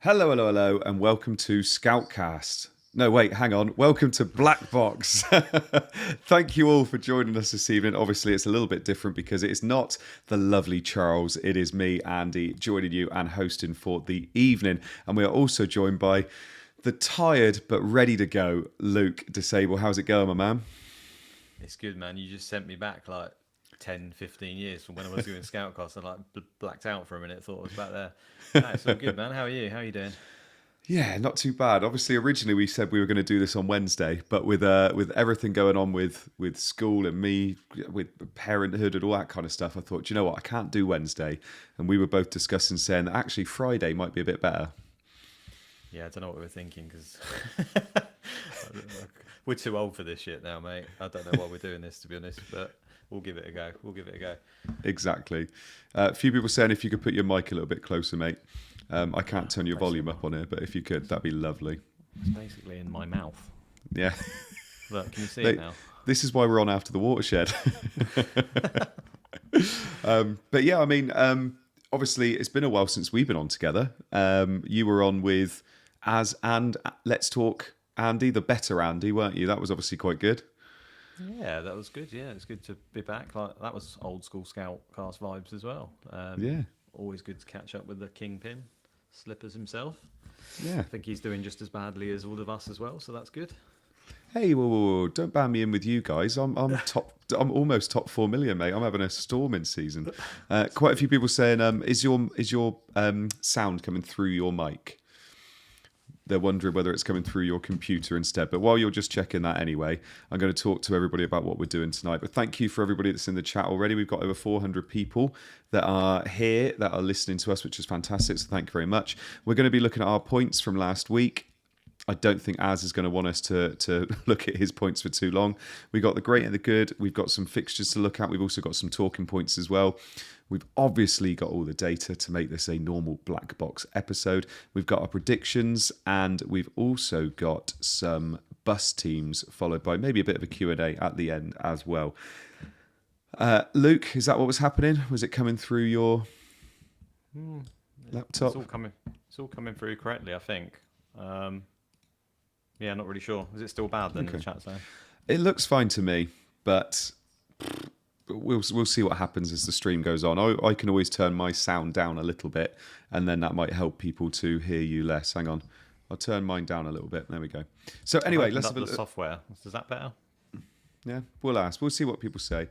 Hello, hello, hello, and welcome to Scoutcast. No, wait, hang on. Welcome to BlackBox. Thank you all for joining us this evening. Obviously, it's a little bit different because it's not the lovely Charles. It is me, Andy, joining you and hosting for the evening. And we are also joined by the tired but ready to go Luke Disable. How's it going, my man? It's good, man. You just sent me back like 10, 15 years from when I was doing Scoutcast. I blacked out for a minute, thought I was back there. No, it's all good, man. How are you? How are you doing? Yeah, not too bad. Obviously, originally we said we were going to do this on Wednesday, but with everything going on with school and me, with parenthood and all that kind of stuff, I thought, you know what, I can't do Wednesday. And we were both discussing saying that actually Friday might be a bit better. Yeah, I don't know what we were thinking because we're too old for this shit now, mate. I don't know why we're doing this, to be honest, but we'll give it a go. We'll give it a go. Exactly. A few people saying if you could put your mic a little bit closer, mate. I can't turn your volume up on here, but if you could, that'd be lovely. It's basically in my mouth. Yeah. Look, can you see it now? This is why we're on after the watershed. But yeah, I mean, obviously, it's been a while since we've been on together. You were on with Az and Let's Talk Andy, the better Andy, weren't you? That was obviously quite good. Yeah, that was good. Yeah, it's good to be back. Like that was old school Scoutcast vibes as well. Yeah. Always good to catch up with the Kingpin, Slippers himself. Yeah. I think he's doing just as badly as all of us as well, so that's good. Hey, whoa, don't ban me in with you guys. I'm top. I'm almost top 4 million, mate. I'm having a storming season. Quite a few people saying, is your sound coming through your mic? They're wondering whether it's coming through your computer instead. But while you're just checking that anyway, I'm going to talk to everybody about what we're doing tonight. But thank you for everybody that's in the chat already. We've got over 400 people that are here, that are listening to us, which is fantastic. So thank you very much. We're going to be looking at our points from last week. I don't think Az is going to want us to look at his points for too long. We've got the great and the good. We've got some fixtures to look at. We've also got some talking points as well. We've obviously got all the data to make this a normal black box episode. We've got our predictions, and we've also got some bus teams, followed by maybe a bit of a Q&A at the end as well. Luke, is that what was happening? Was it coming through your laptop? It's all coming through correctly, I think. Yeah, not really sure. Is it still bad then in the chat zone? It looks fine to me, but we'll see what happens as the stream goes on. I can always turn my sound down a little bit, and then that might help people to hear you less. Hang on. I'll turn mine down a little bit. There we go. So anyway, let's have a look. Software. Is that better? Yeah, we'll ask. We'll see what people say.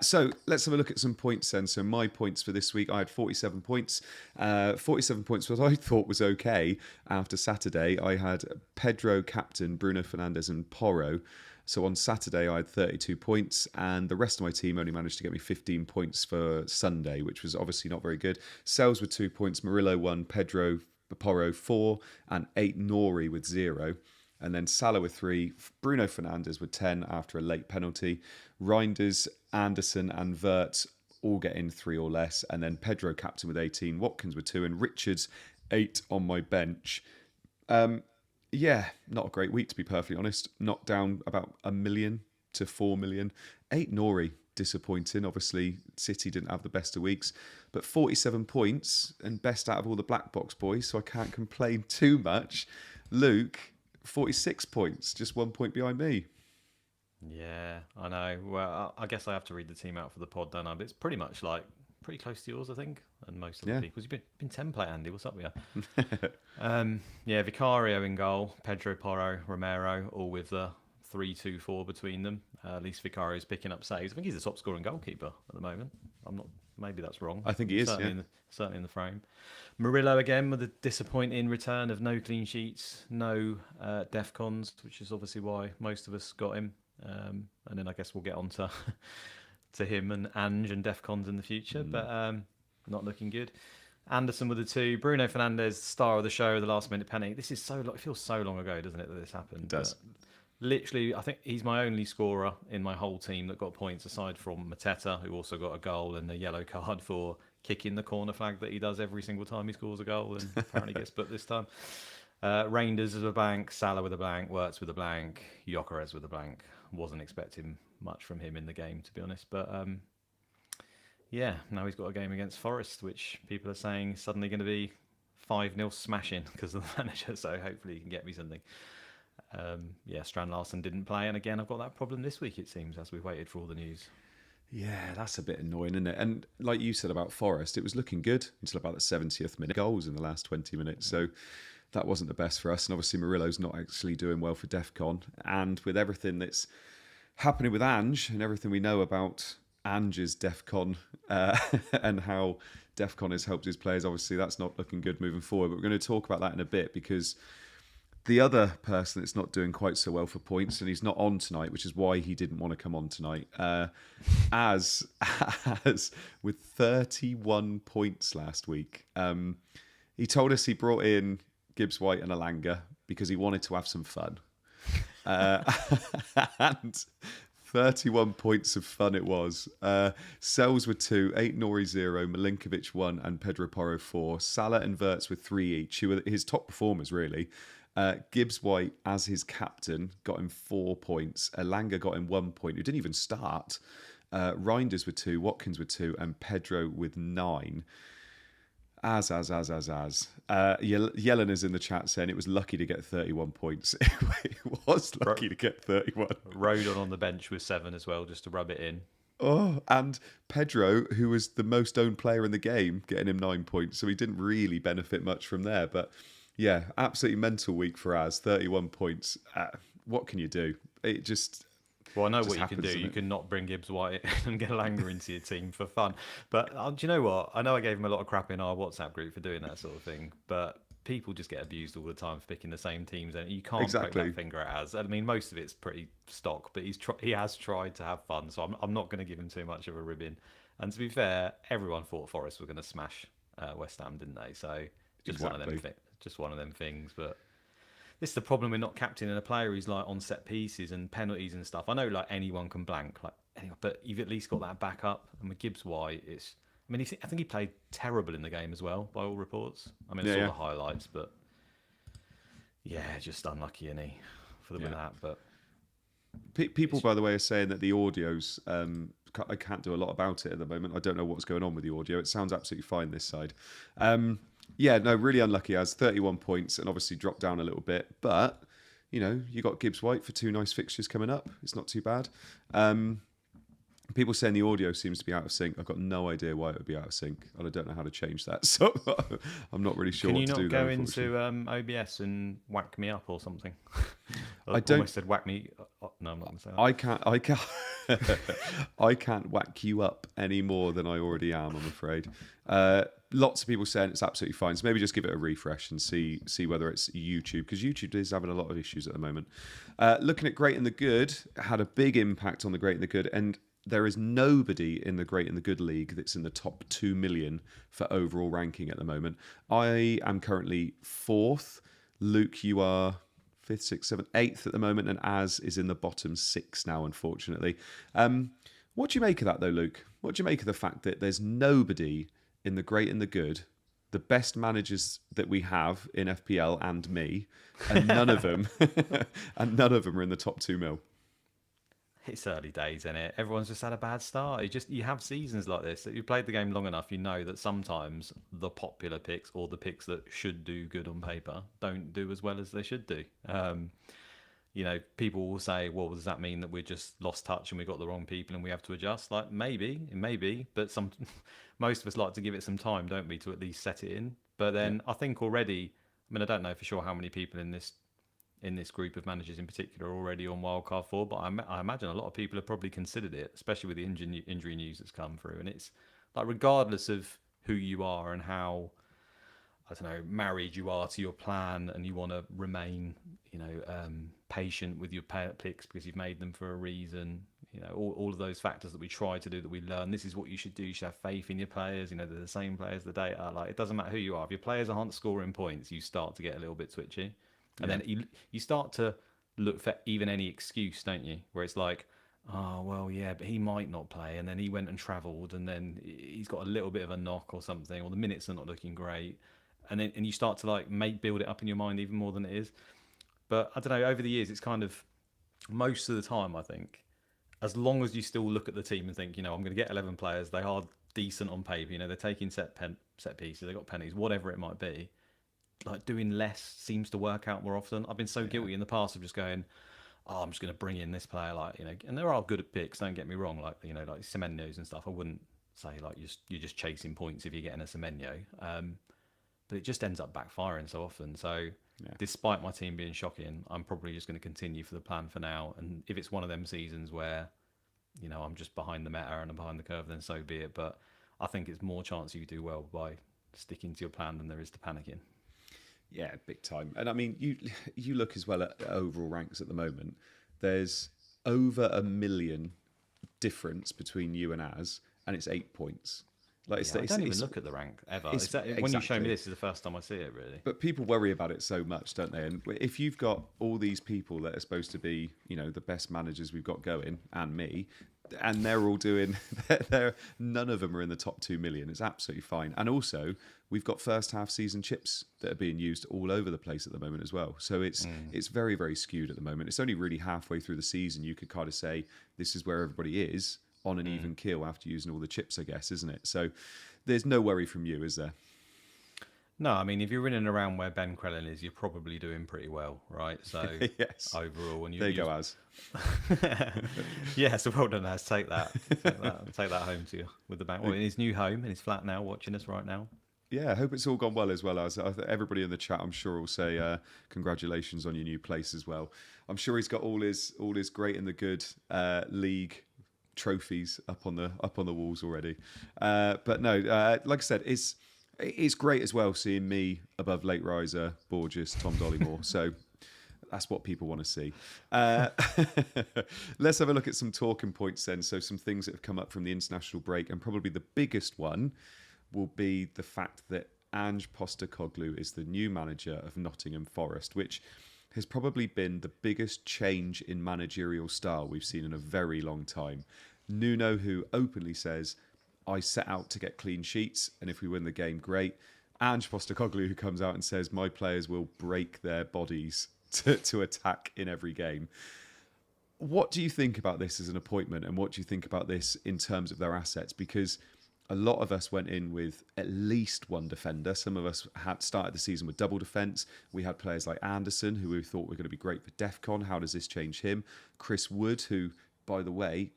So let's have a look at some points then. So my points for this week, I had 47 points. 47 points, what I thought was okay after Saturday. I had Pedro, captain, Bruno Fernandes and Porro. So on Saturday, I had 32 points, and the rest of my team only managed to get me 15 points for Sunday, which was obviously not very good. Sales with 2 points, Murillo 1, Pedro, Porro 4, and 8 Nori with 0. And then Salah with 3, Bruno Fernandes with 10 after a late penalty. Reinders, Anderson and Vert all getting 3 or less. And then Pedro captain with 18, Watkins with 2 and Richards 8 on my bench. Yeah, not a great week to be perfectly honest. Knocked down about 1 million to 4 million. 8 Nori, disappointing. Obviously, City didn't have the best of weeks. But 47 points and best out of all the black box boys, so I can't complain too much. Luke, 46 points, just 1 point behind me. Yeah, I know. Well, I guess I have to read the team out for the pod, don't I? But it's pretty much like pretty close to yours, I think, and most of the people's. You've been template, Andy. What's up with you? Yeah, Vicario in goal, Pedro, Porro, Romero, all with the 3-2-4 between them. At least Vicario's picking up saves. I think he's the top scoring goalkeeper at the moment. I'm not. Maybe that's wrong. I think he is. Certainly in the frame. Murillo again with a disappointing return of no clean sheets, no DEFCONs, which is obviously why most of us got him. And then I guess we'll get on to him and Ange and DEFCONs in the future, but not looking good. Anderson with the 2, Bruno Fernandes, star of the show, the last minute penalty. This is so it feels so long ago, doesn't it, that this happened? It does. But literally, I think he's my only scorer in my whole team that got points, aside from Mateta, who also got a goal and a yellow card for kicking the corner flag that he does every single time he scores a goal, and apparently gets booked this time. Reinders with a blank, Salah with a blank, Wirtz with a blank, Gyökeres with a blank. Wasn't expecting much from him in the game, to be honest. But yeah, now he's got a game against Forest, which people are saying is suddenly going to be 5-0 smashing because of the manager. So hopefully he can get me something. Strand Larsen didn't play, and again I've got that problem this week. It seems as we waited for all the news. Yeah, that's a bit annoying, isn't it? And like you said about Forest, it was looking good until about the 70th minute. Goals in the last 20 minutes. So that wasn't the best for us. And obviously Murillo's not actually doing well for DEFCON. And with everything that's happening with Ange and everything we know about Ange's DEFCON and how DEFCON has helped his players, obviously that's not looking good moving forward. But we're going to talk about that in a bit, because the other person that's not doing quite so well for points, and he's not on tonight, which is why he didn't want to come on tonight, as with 31 points last week. He told us he brought in Gibbs White and Alanga because he wanted to have some fun. And 31 points of fun it was. Sells with 2, 8 Nori 0, Milinkovic 1, and Pedro Porro 4. Salah and Wirtz with 3 each, who were his top performers, really. Gibbs White, as his captain, got him 4 points. Alanga got him 1 point, who didn't even start. Reinders with 2, Watkins with 2, and Pedro with 9. Yelena's in the chat saying it was lucky to get 31 points. It was lucky to get 31. Rodon on the bench with 7 as well, just to rub it in. Oh, and Pedro, who was the most owned player in the game, getting him 9 points. So he didn't really benefit much from there. But yeah, absolutely mental week for Az. 31 points. What can you do? It just... Well, I know what you can do. You can not bring Gibbs White and get Langer into your team for fun. But do you know what? I know I gave him a lot of crap in our WhatsApp group for doing that sort of thing. But people just get abused all the time for picking the same teams. And you can't poke that finger at Az. I mean, most of it's pretty stock. But he has tried to have fun. So I'm not going to give him too much of a ribbon. And to be fair, everyone thought Forest were going to smash West Ham, didn't they? So just one of them things. But... this is the problem with not captaining a player who's like on set pieces and penalties and stuff. I know like anyone can blank, but you've at least got that backup. And with Gibbs White, I think he played terrible in the game as well, by all reports. I mean, I saw the highlights, but yeah, just unlucky, isn't he, for that. But people, by the way, are saying that the audio's. I can't do a lot about it at the moment. I don't know what's going on with the audio. It sounds absolutely fine this side. Yeah, no, really unlucky as 31 points and obviously dropped down a little bit. But, you got Gibbs White for 2 nice fixtures coming up. It's not too bad. People saying the audio seems to be out of sync. I've got no idea why it would be out of sync, and I don't know how to change that. So I'm not really sure what to do. Can you there, not go into OBS and whack me up or something? I almost said whack me. No, I'm not going to say I that. I can't whack you up any more than I already am, I'm afraid. Lots of people saying it's absolutely fine. So maybe just give it a refresh and see whether it's YouTube, because YouTube is having a lot of issues at the moment. Looking at Great and the Good, had a big impact on the Great and the Good, and there is nobody in the Great and the Good League that's in the top 2 million for overall ranking at the moment. I am currently 4th. Luke, you are 5th, 6th, 7th, 8th at the moment, and Az is in the bottom 6 now, unfortunately. What do you make of that, though, Luke? What do you make of the fact that there's nobody in the Great and the Good, the best managers that we have in FPL and me, and none of them are in the top 2 mil? It's early days, isn't it? Everyone's just had a bad start. You have seasons like this. If you played the game long enough, you know that sometimes the popular picks, or the picks that should do good on paper, don't do as well as they should do. People will say, well, does that mean that we just lost touch and we got the wrong people and we have to adjust? Like, maybe, but most of us like to give it some time, don't we, to at least set it in. But then I think already, I don't know for sure how many people in this group of managers in particular are already on wildcard 4, but I imagine a lot of people have probably considered it, especially with the injury news that's come through. And it's like, regardless of who you are and how, I don't know, married you are to your plan, and you want to remain, patient with your picks because you've made them for a reason. All of those factors that we try to do, that we learn. This is what you should do. You should have faith in your players. They're the same players. The data, like, it doesn't matter who you are. If your players aren't scoring points, you start to get a little bit twitchy. And then you start to look for even any excuse, don't you? Where it's like, oh, well, yeah, but he might not play. And then he went and travelled, and then he's got a little bit of a knock or something, or the minutes are not looking great. And you start to build it up in your mind even more than it is. But I don't know, over the years, it's kind of, most of the time, I think, as long as you still look at the team and think, I'm going to get 11 players, they are decent on paper, they're taking set pieces, they've got pennies, whatever it might be. like doing less seems to work out more often. I've been so guilty in the past of just going, oh, I'm just going to bring in this player, like, you know, and there are good picks. Don't get me wrong, like, you know, like Semenyo's and stuff. I wouldn't say like you're just chasing points if you're getting a Semenyo, but it just ends up backfiring so often. So despite my team being shocking, I'm probably just going to continue for the plan for now. And if it's one of them seasons where, you know, I'm just behind the meta and I'm behind the curve, then so be it. But I think it's more chance you do well by sticking to your plan than there is to panicking. Yeah, big time. And I mean, you look as well at overall ranks at the moment. There's over 1 million difference between you and Az, and it's 8 points. Like I don't even look at the rank ever. When you show me this, is the first time I see it, really. But people worry about it so much, don't they? And if you've got all these people that are supposed to be, you know, the best managers we've got going, and me, and they're all doing, none of them are in the top 2 million. It's absolutely fine. And also, we've got first half season chips that are being used all over the place at the moment as well. So it's very, very skewed at the moment. It's only really halfway through the season you could kind of say this is where everybody is on an even keel after using all the chips, I guess, isn't it? So there's no worry from you, is there? No, I mean, if you're in and around where Ben Crellin is, you're probably doing pretty well, right? So yes. Overall, and there you go, Az. Yeah, so well done, Az. Take that home to you with the bank. Well, in his new home, in his flat now, watching us right now. Yeah, I hope it's all gone well as well. As everybody in the chat, I'm sure will say congratulations on your new place as well. I'm sure he's got all his great and the good league trophies up on the walls already. But no, like I said, it's great as well seeing me above late riser, Borges, Tom Dollymore. So that's what people want to see. Let's have a look at some talking points then. So some things that have come up from the international break, and probably the biggest one will be the fact that Ange Postecoglou is the new manager of Nottingham Forest, which has probably been the biggest change in managerial style we've seen in a very long time. Nuno, who openly says, I set out to get clean sheets, and if we win the game, great. Ange Postecoglou, who comes out and says, my players will break their bodies to attack in every game. What do you think about this as an appointment, and what do you think about this in terms of their assets? Because a lot of us went in with at least one defender. Some of us had started the season with double defence. We had players like Anderson, who we thought were going to be great for DEFCON. How does this change him? Chris Wood, who, by the way,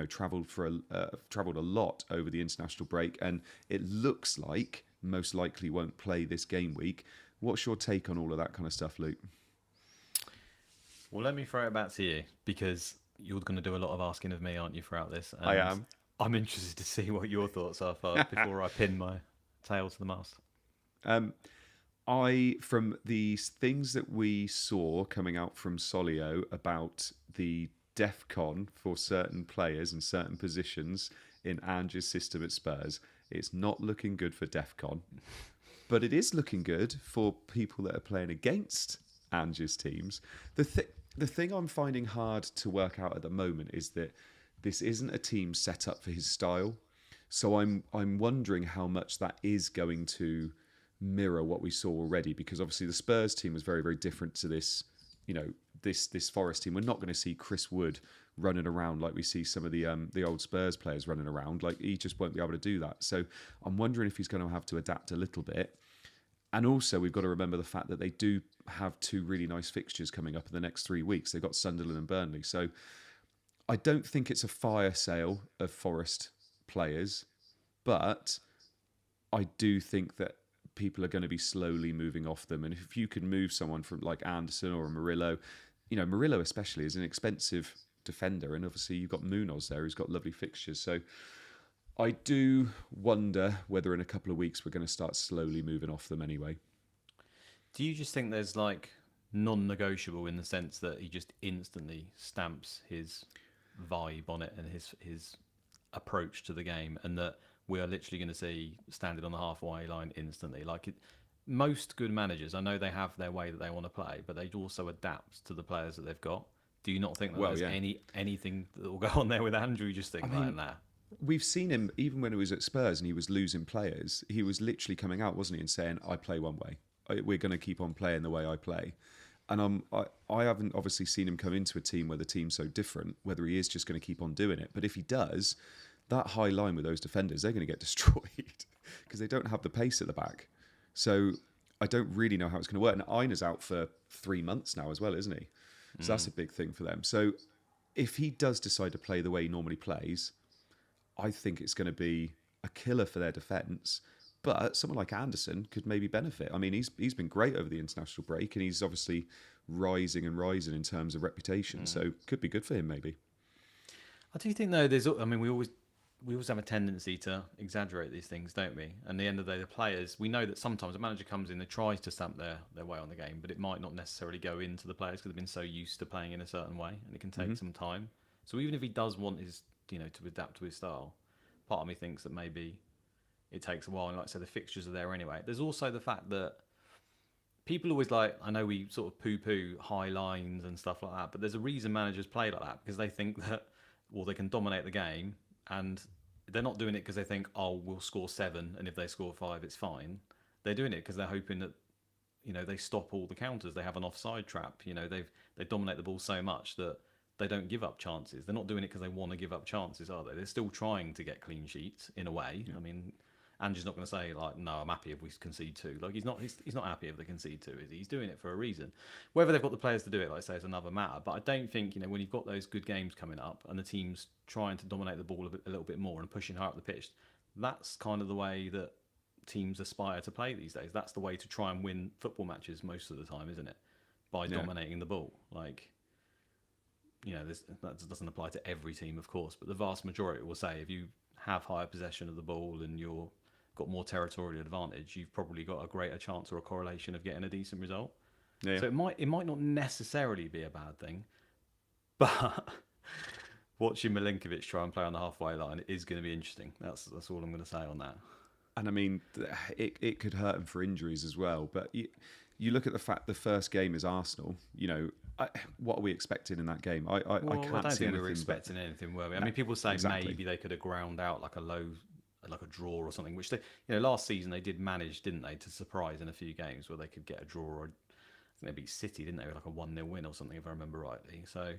travelled a lot over the international break, and it looks like most likely won't play this game week. What's your take on all of that kind of stuff, Luke? Well, let me throw it back to you, because you're going to do a lot of asking of me, aren't you, throughout this? And I am. I'm interested to see what your thoughts are before I pin my tail to the mast. From the things that we saw coming out from Solio about the DEFCON for certain players and certain positions in Ange's system at Spurs, it's not looking good for DEFCON. But it is looking good for people that are playing against Ange's teams. The thing I'm finding hard to work out at the moment is that this isn't a team set up for his style. So I'm wondering how much that is going to mirror what we saw already, because obviously the Spurs team was very, very different to this, this Forest team. We're not going to see Chris Wood running around like we see some of the old Spurs players running around. Like, he just won't be able to do that. So I'm wondering if he's going to have to adapt a little bit. And also, we've got to remember the fact that they do have two really nice fixtures coming up in the next 3 weeks. They've got Sunderland and Burnley. So I don't think it's a fire sale of Forest players, but I do think that people are going to be slowly moving off them. And if you can move someone from like Anderson or a Murillo, Murillo especially is an expensive defender, and obviously you've got Munoz there who's got lovely fixtures. So I do wonder whether in a couple of weeks we're going to start slowly moving off them anyway. Do you just think there's like non-negotiable in the sense that he just instantly stamps his vibe on it and his approach to the game, and that we are literally going to see standing on the halfway line instantly? Most good managers, I know they have their way that they want to play, but they also adapt to the players that they've got. Do you not think that there's anything that will go on there with Andrew? You just think that. We've seen him even when he was at Spurs and he was losing players. He was literally coming out, wasn't he, and saying, "I play one way. We're going to keep on playing the way I play." And I haven't obviously seen him come into a team where the team's so different, whether he is just going to keep on doing it. But if he does, that high line with those defenders, they're going to get destroyed because they don't have the pace at the back. So I don't really know how it's going to work. And Einer's out for 3 months now as well, isn't he? So that's a big thing for them. So if he does decide to play the way he normally plays, I think it's going to be a killer for their defence. But someone like Anderson could maybe benefit. I mean, he's been great over the international break, and he's obviously rising in terms of reputation. So could be good for him, maybe. I do think though, we always have a tendency to exaggerate these things, don't we? And at the end of the day, the players, we know that sometimes a manager comes in and tries to stamp their way on the game, but it might not necessarily go into the players because they've been so used to playing in a certain way, and it can take some time. So even if he does want to adapt to his style, part of me thinks that maybe it takes a while. And like I said, the fixtures are there anyway. There's also the fact that people always I know we sort of poo-poo high lines and stuff like that, but there's a reason managers play like that, because they think that, well, they can dominate the game, and they're not doing it because they think, oh, we'll score 7, and if they score 5, it's fine. They're doing it because they're hoping that, they stop all the counters. They have an offside trap. They dominate the ball so much that they don't give up chances. They're not doing it because they want to give up chances, are they? They're still trying to get clean sheets in a way. Yeah. I mean, Andrew's not going to say no, I'm happy if we concede 2. He's not happy if they concede 2, is he? He's doing it for a reason. Whether they've got the players to do it, like I say, is another matter. But I don't think, when you've got those good games coming up and the team's trying to dominate the ball a little bit more and pushing high up the pitch, that's kind of the way that teams aspire to play these days. That's the way to try and win football matches most of the time, isn't it? By dominating the ball. That doesn't apply to every team, of course, but the vast majority will say if you have higher possession of the ball and you're got more territorial advantage, you've probably got a greater chance or a correlation of getting a decent result. Yeah. So it might not necessarily be a bad thing, but watching Milinkovic try and play on the halfway line is going to be interesting. That's all I'm going to say on that. And I mean, it could hurt him for injuries as well. But you look at the fact the first game is Arsenal. What are we expecting in that game? I can't see anything. We were expecting anything, were we? I mean, people say maybe they could have ground out like a draw or something, which they, last season they did manage, didn't they, to surprise in a few games where they could get a draw, or I think they beat City, didn't they, like a 1-0 win or something, if I remember rightly. So,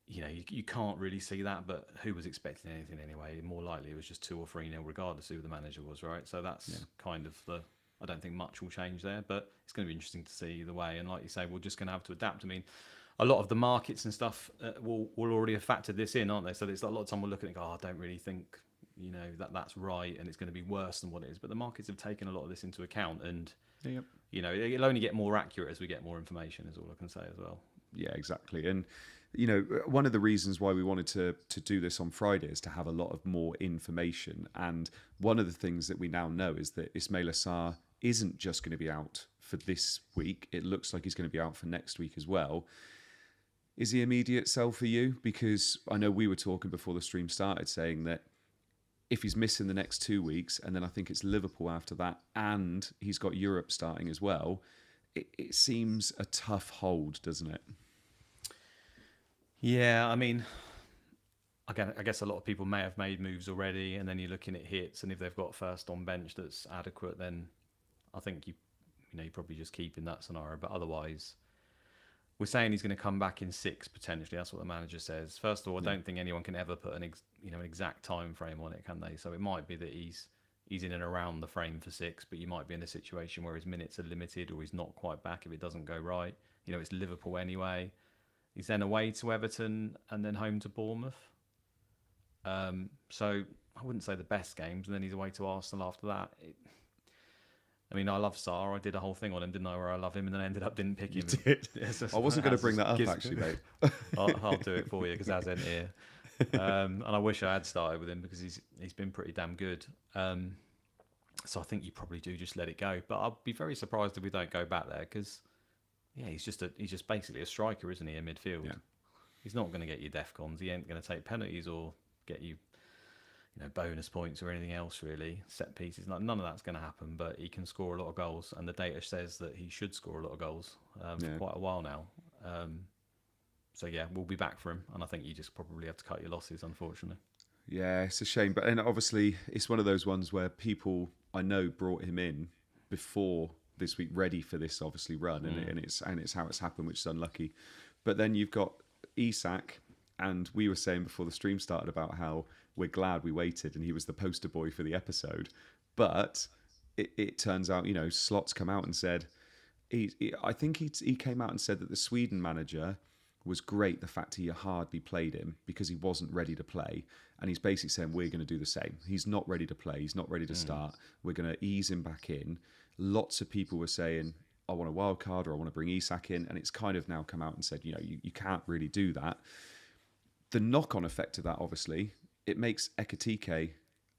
you can't really see that, but who was expecting anything anyway? More likely it was just 2 or 3-0, regardless of who the manager was, right? So that's kind of I don't think much will change there, but it's going to be interesting to see the way. And like you say, we're just going to have to adapt. I mean, a lot of the markets and stuff will already have factored this in, aren't they? So there's a lot of time we're looking at, I don't really think that's right, and it's going to be worse than what it is. But the markets have taken a lot of this into account, and it'll only get more accurate as we get more information, is all I can say as well. Yeah, exactly. And one of the reasons why we wanted to do this on Friday is to have a lot of more information. And one of the things that we now know is that Ismail Assar isn't just going to be out for this week. It looks like he's going to be out for next week as well. Is he immediate sell for you? Because I know we were talking before the stream started, saying that if he's missing the next 2 weeks, and then I think it's Liverpool after that, and he's got Europe starting as well, it seems a tough hold, doesn't it? Yeah, I mean, again, I guess a lot of people may have made moves already, and then you're looking at hits, and if they've got first on bench that's adequate, then I think you're probably just keep in that scenario. But otherwise, we're saying he's going to come back in 6 potentially. That's what the manager says. First of all, I don't think anyone can ever put an exact time frame on it, can they? So it might be that he's in and around the frame for 6, but you might be in a situation where his minutes are limited, or he's not quite back if it doesn't go right. It's Liverpool anyway. He's then away to Everton and then home to Bournemouth. So I wouldn't say the best games, and then he's away to Arsenal after that. I love Sarr. I did a whole thing on him, didn't I, where I love him, and then I ended up didn't pick him. You did. I wasn't going to bring that up, actually, mate. I'll do it for you, because Az ain't here. And I wish I had started with him, because he's been pretty damn good. So I think you probably do just let it go. But I'll be very surprised if we don't go back there, because he's just basically a striker, isn't he, in midfield? Yeah. He's not going to get you defcons. He ain't going to take penalties or get you bonus points or anything else, really. Set pieces, none of that's going to happen, but he can score a lot of goals, and the data says that he should score a lot of goals for quite a while now. So we'll be back for him, and I think you just probably have to cut your losses, unfortunately. Yeah, it's a shame, and obviously it's one of those ones where people I know brought him in before this week, ready for this obviously run, and it's how it's happened, which is unlucky. But then you've got Isak, and we were saying before the stream started about how we're glad we waited, and he was the poster boy for the episode. But it turns out, Slot's come out and said, I think he came out and said that the Sweden manager was great, the fact he hardly played him because he wasn't ready to play. And he's basically saying, we're going to do the same. He's not ready to play. He's not ready to start. We're going to ease him back in. Lots of people were saying, I want a wild card or I want to bring Isak in. And it's kind of now come out and said, you can't really do that. The knock-on effect of that, obviously, it makes Ekitike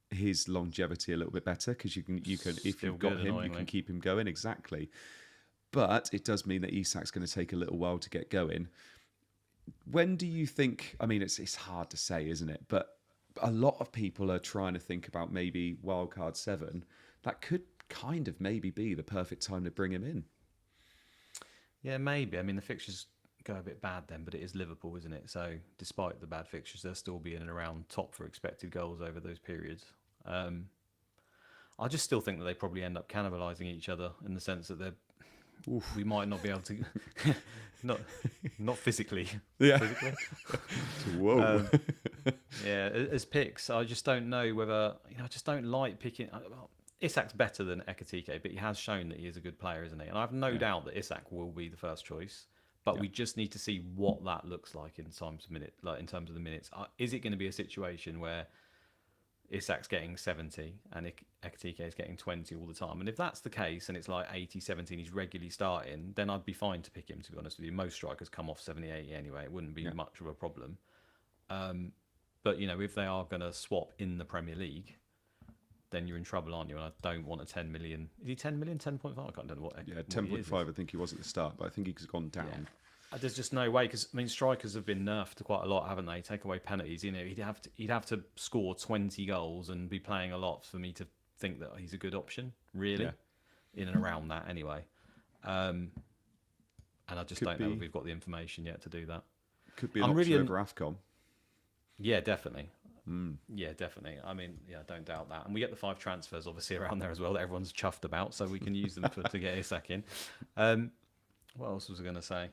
his longevity a little bit better because you can if you've got him, you can keep him going. Exactly. But it does mean that Isak's going to take a little while to get going. When do you think, I mean, it's hard to say, isn't it? But a lot of people are trying to think about maybe wildcard 7. That could kind of maybe be the perfect time to bring him in. Yeah, maybe. I mean, the fixtures go a bit bad then, but it is Liverpool, isn't it? So despite the bad fixtures, they'll still be in and around top for expected goals over those periods. I just still think that they probably end up cannibalising each other in the sense that we might not be able to, not physically. Yeah. Physically. Whoa. Yeah, as picks, I just don't know whether I just don't like picking. Isak's better than Ekitike, but he has shown that he is a good player, isn't he? And I have no doubt that Isak will be the first choice. But we just need to see what that looks like in terms of the minutes. Is it going to be a situation where Isak's getting 70 and Ekitike is getting 20 all the time? And if that's the case and it's like 80, 70 and he's regularly starting, then I'd be fine to pick him, to be honest with you. Most strikers come off 70, 80 anyway. It wouldn't be much of a problem. But, if they are going to swap in the Premier League, then you're in trouble, aren't you? And I don't want a 10 million. Is he 10 million? 10.5? I can't remember what. Yeah, 10.5 I think he was at the start, but I think he's gone down. Yeah. There's just no way, because strikers have been nerfed quite a lot, haven't they? Take away penalties. He'd have to score 20 goals and be playing a lot for me to think that he's a good option, really, in and around that anyway. And I just don't know if we've got the information yet to do that. Could be an option over AFCON. Yeah, definitely. Yeah, definitely. I mean, I don't doubt that. And we get the 5 transfers, obviously, around there as well that everyone's chuffed about, so we can use them to get Isak in. What else was I going to say?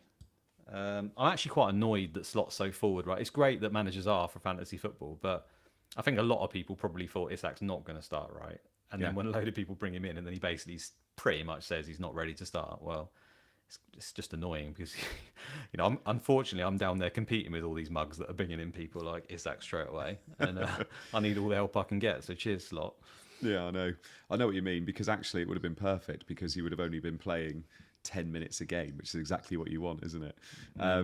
I'm actually quite annoyed that Slot's so forward, right? It's great that managers are for fantasy football, but I think a lot of people probably thought Isak's not going to start, right? And then when a load of people bring him in and then he basically pretty much says he's not ready to start, well, it's just annoying because, unfortunately, I'm down there competing with all these mugs that are bringing in people like Isak straight away, and I need all the help I can get. So cheers, Slot. Yeah, I know what you mean, because actually it would have been perfect because he would have only been playing 10 minutes a game, which is exactly what you want, isn't it? I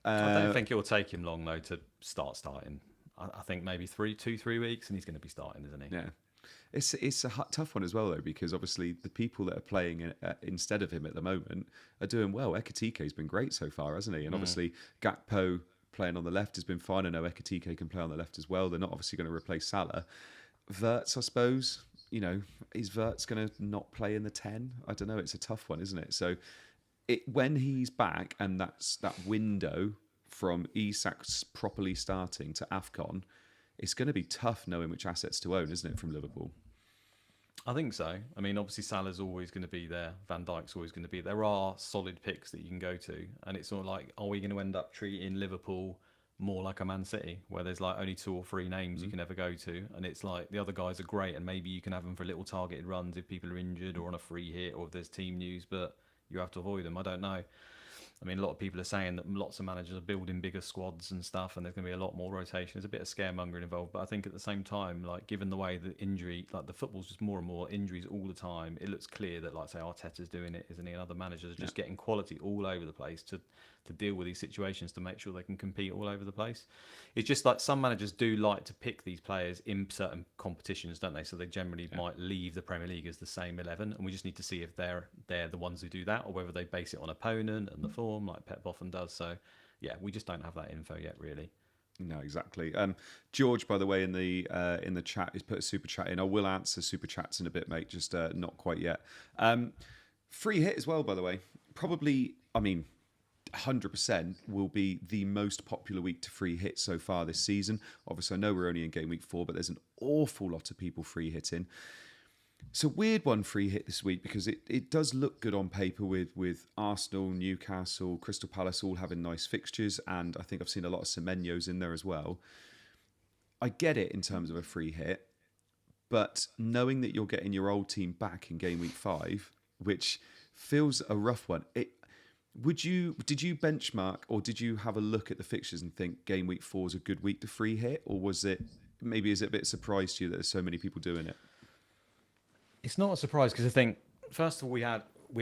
don't think it will take him long though to starting. I think maybe 3 weeks, and he's going to be starting, isn't he? Yeah. It's a tough one as well, though, because obviously the people that are playing instead of him at the moment are doing well. Ekitike's been great so far, hasn't he? And obviously Gakpo playing on the left has been fine. I know Ekitike can play on the left as well. They're not obviously going to replace Salah. Wirtz, I suppose, is Wirtz going to not play in the 10? I don't know. It's a tough one, isn't it? So when he's back and that's that window from Isak's properly starting to AFCON, it's going to be tough knowing which assets to own, isn't it, from Liverpool? I think so. I mean, obviously Salah's always going to be there. Van Dijk's always going to be there. There are solid picks that you can go to. And it's sort of like, are we going to end up treating Liverpool more like a Man City, where there's like only 2 or 3 names you can ever go to? And it's like the other guys are great and maybe you can have them for little targeted runs if people are injured or on a free hit or if there's team news, but you have to avoid them. I don't know. I mean, a lot of people are saying that lots of managers are building bigger squads and stuff, and there's going to be a lot more rotation. There's a bit of scaremongering involved, but I think at the same time, like given the way the injury, like the football's just more and more injuries all the time, it looks clear that, like say, Arteta's doing it, isn't he? And other managers are just getting quality all over the place to deal with these situations to make sure they can compete all over the place. It's just like some managers do like to pick these players in certain competitions, don't they? So they generally might leave the Premier League as the same 11, and we just need to see if they're the ones who do that, or whether they base it on opponent and the form, like Pep often does. So yeah, we just don't have that info yet, really. No, exactly. George, by the way, in the chat, he's put a super chat in. I will answer super chats in a bit, mate. Just not quite yet. Free hit as well, by the way. Probably, 100% will be the most popular week to free hit so far this season. Obviously, I know we're only in game week 4, but there's an awful lot of people free hitting. It's a weird one, free hit this week, because it does look good on paper with Arsenal, Newcastle, Crystal Palace all having nice fixtures, and I think I've seen a lot of Semenyo's in there as well. I get it in terms of a free hit, But knowing that you're getting your old team back in game week 5, which feels a rough one, did you benchmark or did you have a look at the fixtures and think game week 4 is a good week to free hit, or is it a bit surprise to you that there's so many people doing it? It's not a surprise because I think first of all we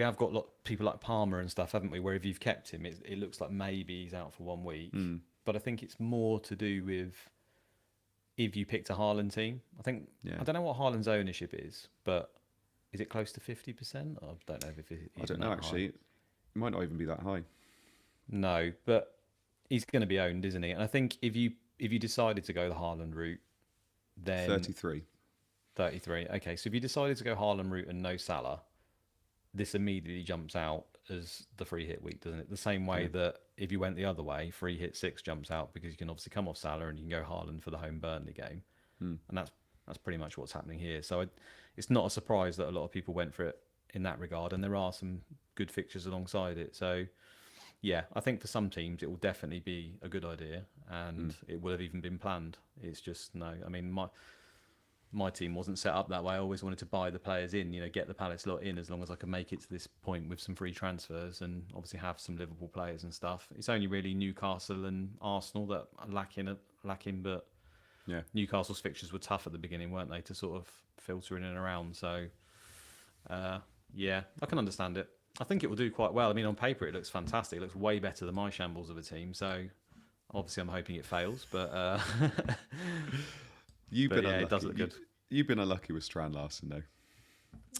have got people like Palmer and stuff, haven't we? Where if you've kept him, it looks like maybe he's out for 1 week. But I think it's more to do with if you picked a Haaland team. I think I don't know what Haaland's ownership is, but is it close to 50%? I don't know if it. I don't know actually. It might not even be that high. No, but he's going to be owned, isn't he? And I think if you decided to go the Haaland route, then 33. 33. Okay, so if you decided to go Haaland route and no Salah, this immediately jumps out as the free hit week, doesn't it? The same way that if you went the other way, free hit 6 jumps out because you can obviously come off Salah and you can go Haaland for the home Burnley game, and that's pretty much what's happening here. So it's not a surprise that a lot of people went for it in that regard, and there are some good fixtures alongside it. So yeah, I think for some teams it will definitely be a good idea, and it will have even been planned. It's just no. I mean, my team wasn't set up that way. I always wanted to buy the players in, get the Palace lot in as long as I could make it to this point with some free transfers and obviously have some Liverpool players and stuff. It's only really Newcastle and Arsenal that are lacking, but yeah, Newcastle's fixtures were tough at the beginning, weren't they, to sort of filter in and around. So yeah, I can understand it. I think it will do quite well. I mean, on paper it looks fantastic. It looks way better than my shambles of a team. So obviously I'm hoping it fails, but it does look good. You've been unlucky with Strand Larsen, though.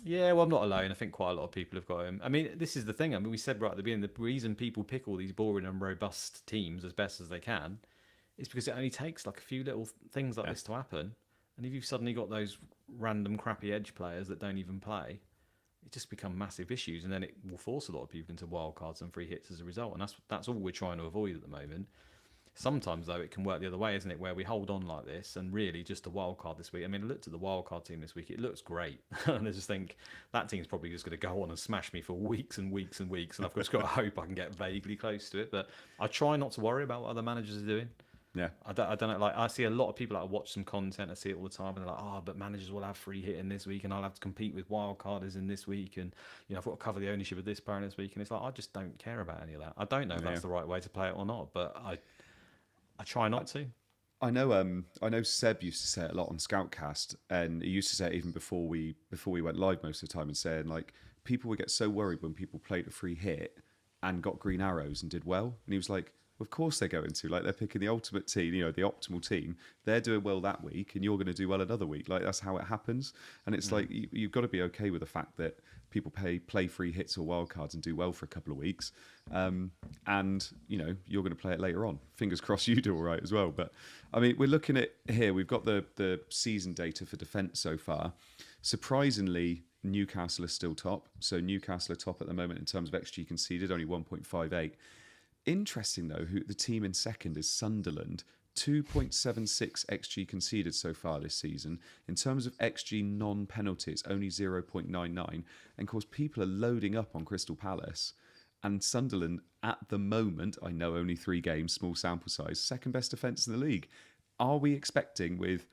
Yeah, well, I'm not alone. I think quite a lot of people have got him. I mean, this is the thing. I mean, we said right at the beginning, the reason people pick all these boring and robust teams as best as they can is because it only takes like a few little things like this to happen. And if you've suddenly got those random crappy edge players that don't even play, it just become massive issues. And then it will force a lot of people into wildcards and free hits as a result. And that's all we're trying to avoid at the moment. Sometimes, though, it can work the other way, isn't it? Where we hold on like this and really just a wild card this week. I mean, I looked at the wild card team this week. It looks great. And I just think that team's probably just going to go on and smash me for weeks and weeks and weeks. And I've just got to hope I can get vaguely close to it. But I try not to worry about what other managers are doing. Yeah. I don't know. Like, I see a lot of people, like, I watch some content. I see it all the time. And they're like, oh, but managers will have free hit in this week. And I'll have to compete with wild carders in this week. And, I've got to cover the ownership of this player this week. And it's like, I just don't care about any of that. I don't know if that's the right way to play it or not. But I try not to. I know Seb used to say it a lot on Scoutcast, and he used to say it even before we went live most of the time, and saying like people would get so worried when people played a free hit and got green arrows and did well, and he was like, of course they're going to, like, they're picking the ultimate team, the optimal team. They're doing well that week, and you're going to do well another week. Like, that's how it happens. And it's like you've got to be okay with the fact that people play free hits or wildcards and do well for a couple of weeks, and you're going to play it later on. Fingers crossed you do all right as well. But I mean, we're looking at here. We've got the season data for defence so far. Surprisingly, Newcastle are still top. So Newcastle are top at the moment in terms of XG conceded, only 1.58. Interesting, though, who the team in second is Sunderland, 2.76 XG conceded so far this season. In terms of XG non-penalty, it's only 0.99. And of course, people are loading up on Crystal Palace. And Sunderland, at the moment, I know only 3 games, small sample size, second best defence in the league. Are we expecting, with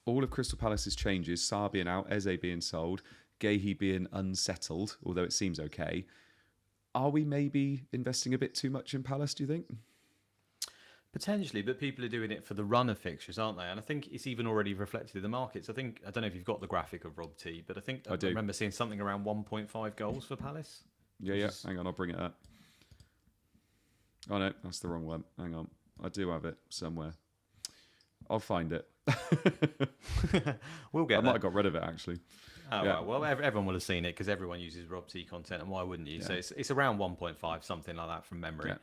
all of Crystal Palace's changes, Sarr being out, Eze being sold, Gahey being unsettled, although it seems okay, are we maybe investing a bit too much in Palace, do you think? Potentially, but people are doing it for the run of fixtures, aren't they? And I think it's even already reflected in the markets. I don't know if you've got the graphic of Rob T, but I do remember seeing something around 1.5 goals for Palace. Yeah. Hang on, I'll bring it up. Oh no, that's the wrong one. Hang on. I do have it somewhere. I'll find it. We'll get I might have got rid of it, actually. Oh, yeah. Well, everyone will have seen it because everyone uses Rob T content, and why wouldn't you? Yeah. So it's around 1.5, something like that from memory,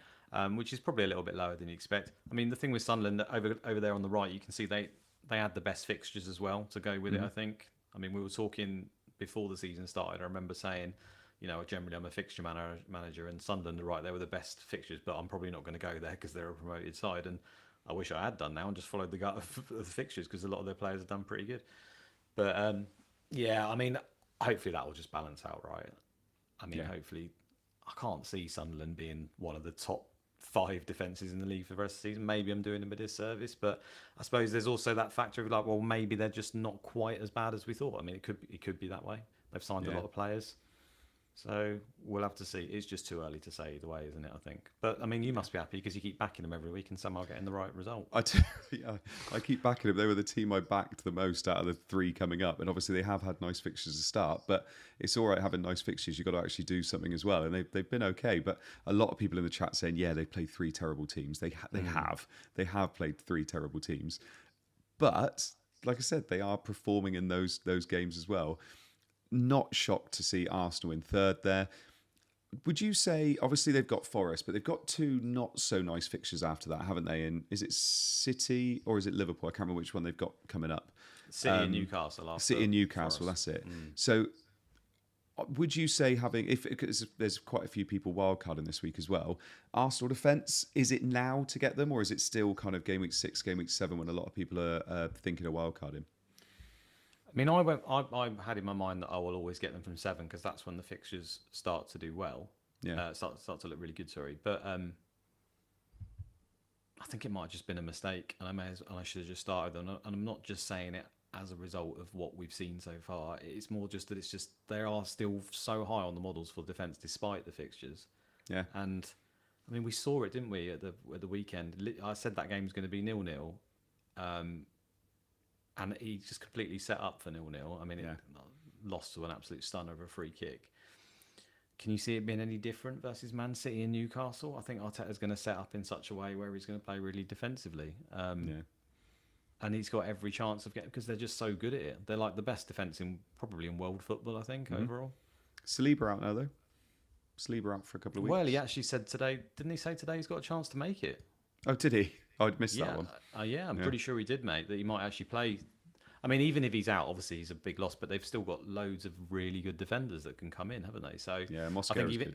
which is probably a little bit lower than you expect. I mean, the thing with Sunderland, over there on the right, you can see they had the best fixtures as well to go with it, I think. I mean, we were talking before the season started. I remember saying, generally I'm a fixture manager, and Sunderland are right there with the best fixtures, but I'm probably not going to go there because they're a promoted side. And I wish I had done now and just followed the gut of the fixtures because a lot of their players have done pretty good. But yeah, I mean, hopefully that will just balance out, right? I mean, hopefully, I can't see Sunderland being one of the top 5 defences in the league for the rest of the season. Maybe I'm doing them a disservice, but I suppose there's also that factor of like, well, maybe they're just not quite as bad as we thought. I mean, it could be that way. They've signed a lot of players, so we'll have to see. It's just too early to say either way, isn't it? I think. But I mean, you must be happy because you keep backing them every week and somehow getting the right result. I do, yeah, I keep backing them. They were the team I backed the most out of the 3 coming up, and obviously they have had nice fixtures to start. But it's all right having nice fixtures. You've got to actually do something as well, and they've been okay. But a lot of people in the chat saying, yeah, they played 3 terrible teams. They have played 3 terrible teams, but like I said, they are performing in those games as well. Not shocked to see Arsenal in 3rd there. Would you say, obviously they've got Forest, but they've got 2 not so nice fixtures after that, haven't they? And is it City or is it Liverpool? I can't remember which one they've got coming up. City and Newcastle. City and Newcastle, Forest. that's it. So would you say because there's quite a few people wildcarding this week as well, Arsenal defence, is it now to get them, or is it still kind of game week 6, game week 7 when a lot of people are thinking of wildcarding? I mean, I had in my mind that I will always get them from 7 because that's when the fixtures start to do well. Yeah, start to look really good. Sorry, but I think it might have just been a mistake, and I should have just started them. And I'm not just saying it as a result of what we've seen so far. It's more just that they are still so high on the models for defence despite the fixtures. Yeah, and I mean we saw it, didn't we, at the weekend? I said that game's going to be 0-0. And he just completely set up for 0-0. I mean, it lost to an absolute stunner of a free kick. Can you see it being any different versus Man City and Newcastle? I think Arteta's going to set up in such a way where he's going to play really defensively. And he's got every chance of getting, because they're just so good at it. They're like the best defence probably in world football, I think, overall. Saliba out now, though. Saliba out for a couple of weeks. Well, he actually said today, didn't he say today he's got a chance to make it? Oh, did he? I'd missed that one. I'm pretty sure he did, mate, that he might actually play. I mean, even if he's out, obviously he's a big loss, but they've still got loads of really good defenders that can come in, haven't they? So yeah, Moscow is good.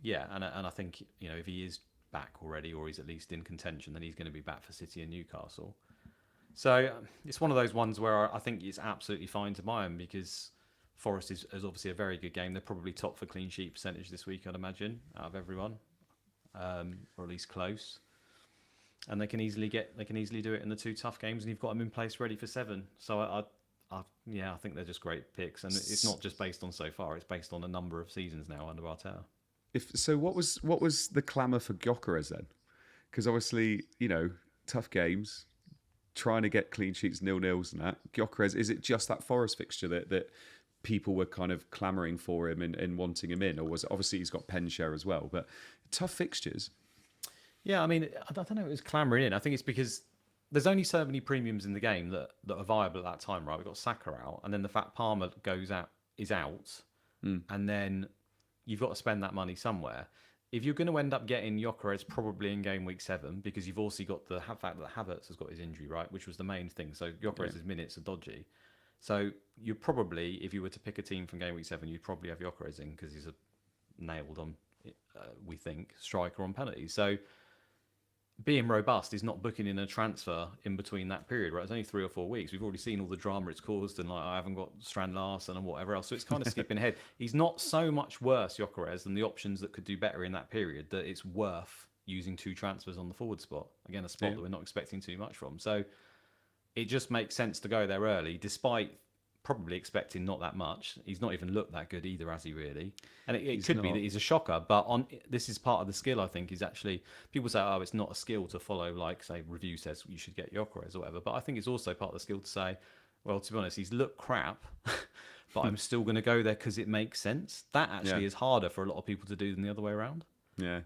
Yeah, and I think, if he is back already, or he's at least in contention, then he's going to be back for City and Newcastle. So it's one of those ones where I think it's absolutely fine to buy him because Forest is obviously a very good game. They're probably top for clean sheet percentage this week, I'd imagine, out of everyone, or at least close. And they can easily do it in the 2 tough games, and you've got them in place ready for 7. So I think they're just great picks, and it's not just based on so far; it's based on a number of seasons now under Arteta. What was the clamour for Gyökeres then? Because obviously, tough games, trying to get clean sheets, 0-0s and that. Gyökeres, is it just that Forest fixture that people were kind of clamouring for him and wanting him in, or was it, obviously he's got pen share as well, but tough fixtures? Yeah, I mean, I don't know if it was clamouring in. I think it's because there's only so many premiums in the game that are viable at that time, right? We've got Saka out, and then the fact Palmer is out, and then you've got to spend that money somewhere. If you're going to end up getting Gyökeres probably in game week 7, because you've also got the fact that Havertz has got his injury, right, which was the main thing. So Gyökeres' minutes are dodgy. So you probably, if you were to pick a team from game week 7, you'd probably have Gyökeres in because he's a nailed on, we think, striker on penalties. So being robust is not booking in a transfer in between that period, right? It's only 3 or 4 weeks. We've already seen all the drama it's caused, and I haven't got Strand Larsen and whatever else. So it's kind of skipping ahead. He's not so much worse, Gyökeres, than the options that could do better in that period, that it's worth using 2 transfers on the forward spot. Again, a spot that we're not expecting too much from. So it just makes sense to go there early, despite probably expecting not that much. He's not even looked that good either, has he really? And it could be that he's a shocker, but this is part of the skill, I think, is actually, people say, oh, it's not a skill to follow, like, say, review says you should get Gyökeres or whatever, but I think it's also part of the skill to say, well, to be honest, he's looked crap, but I'm still going to go there because it makes sense. That actually is harder for a lot of people to do than the other way around. Yeah.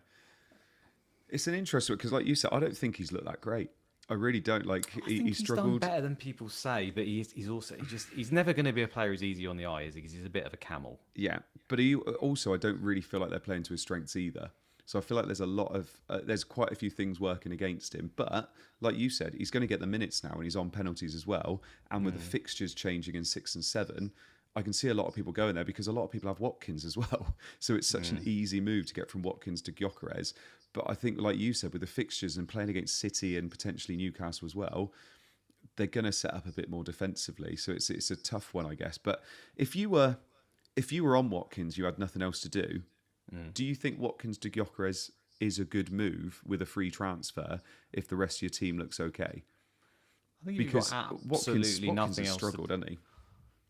It's an interesting, because like you said, I don't think he's looked that great. I really don't. Like, he struggled. He's done better than people say, but he's never going to be a player who's easy on the eye, is he? Because he's a bit of a camel. Yeah, but also, I don't really feel like they're playing to his strengths either. So I feel like there's a lot of there's quite a few things working against him. But like you said, he's going to get the minutes now, and he's on penalties as well. And with the fixtures changing in 6 and 7, I can see a lot of people going there because a lot of people have Watkins as well. So it's such an easy move to get from Watkins to Gyökeres. But I think, like you said, with the fixtures and playing against City and potentially Newcastle as well, they're going to set up a bit more defensively. So it's a tough one, I guess. But if you were on Watkins, you had nothing else to do. Do you think Watkins to Gyökeres is a good move with a free transfer if the rest of your team looks okay. I think Because absolutely Watkins nothing has else. struggled, hasn't he?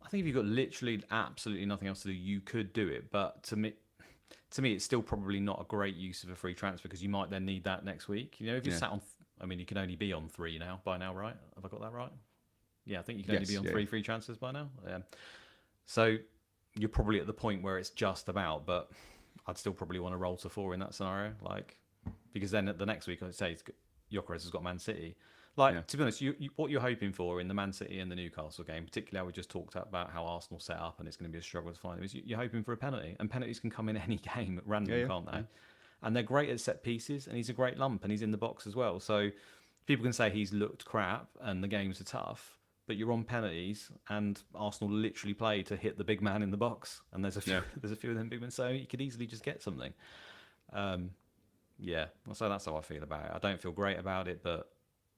I think if you've got literally absolutely nothing else to do, you could do it. But to me, it's still probably not a great use of a free transfer because you might then need that next week. You know, if you're Yeah. sat on, I mean, you can only be on 3 now by now, right? Have I got that right? Yeah, I think you can only Yes, be on yeah. 3 free transfers by now. Yeah. So you're probably at the point where it's just about, but I'd still probably want to roll to 4 in that scenario, like because then at the next week, I'd say Gyökeres has got Man City. Like Yeah. to be honest, what you're hoping for in the Man City and the Newcastle game, particularly how we just talked about how Arsenal set up and it's going to be a struggle to find them, is you're hoping for a penalty, and penalties can come in any game at random, Yeah, can't they? yeah. And they're great at set pieces, and he's a great lump, and he's in the box as well. So people can say he's looked crap and the games are tough, but you're on penalties, and Arsenal literally play to hit the big man in the box, and there's a few, there's a few of them big men, so you could easily just get something. Yeah, so that's how I feel about it. I don't feel great about it, but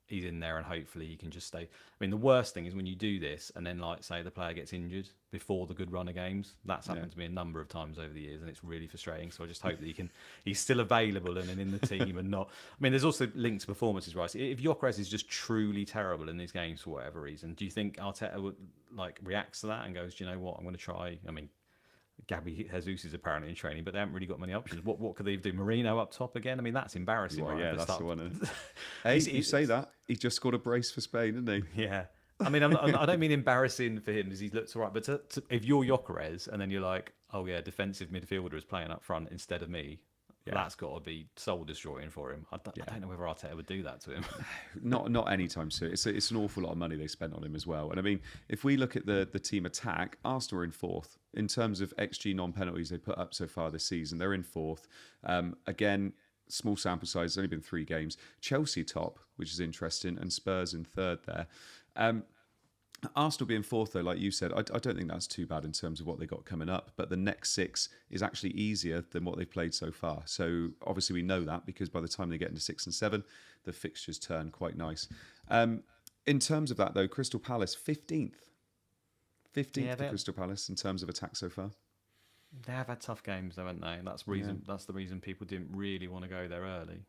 he's in there, and hopefully he can just stay. I mean, the worst thing is when you do this, and then like say the player gets injured before the good run of games. That's happened to me a number of times over the years, and it's really frustrating. So I just hope that he's still available and in the team, and not. I mean, there's also linked to performances, right? So if Gyökeres is just truly terrible in these games for whatever reason, do you think Arteta would like reacts to that and goes, do you know what, I'm going to try? I mean, Gabby Jesus is apparently in training, but they haven't really got many options. What could they do? Marino up top again? I mean, that's embarrassing. Well, right? yeah, If they that's start- the one. Isn't it? Hey, you say that. He just scored a brace for Spain, didn't he? Yeah. I mean, I don't mean embarrassing for him as he looks all right, but if you're Gyökeres and then you're like, oh yeah, defensive midfielder is playing up front instead of me, that's got to be soul destroying for him. I don't know whether Arteta would do that to him. Not anytime soon. It's an awful lot of money they spent on him as well. And I mean, if we look at the team attack, Arsenal are in 4th in terms of XG non-penalties they put up so far this season. They're in 4th. Again, small sample size. It's only been 3 games. Chelsea top, which is interesting, and Spurs in 3rd there. Arsenal being 4th, though, like you said, I don't think that's too bad in terms of what they got coming up. But the next 6 is actually easier than what they've played so far. So obviously we know that because by the time they get into 6 and 7, the fixtures turn quite nice. In terms of that, though, Crystal Palace 15th. 15th for Crystal Palace in terms of attack so far. They have had tough games, though, haven't they? That's the reason people didn't really want to go there early.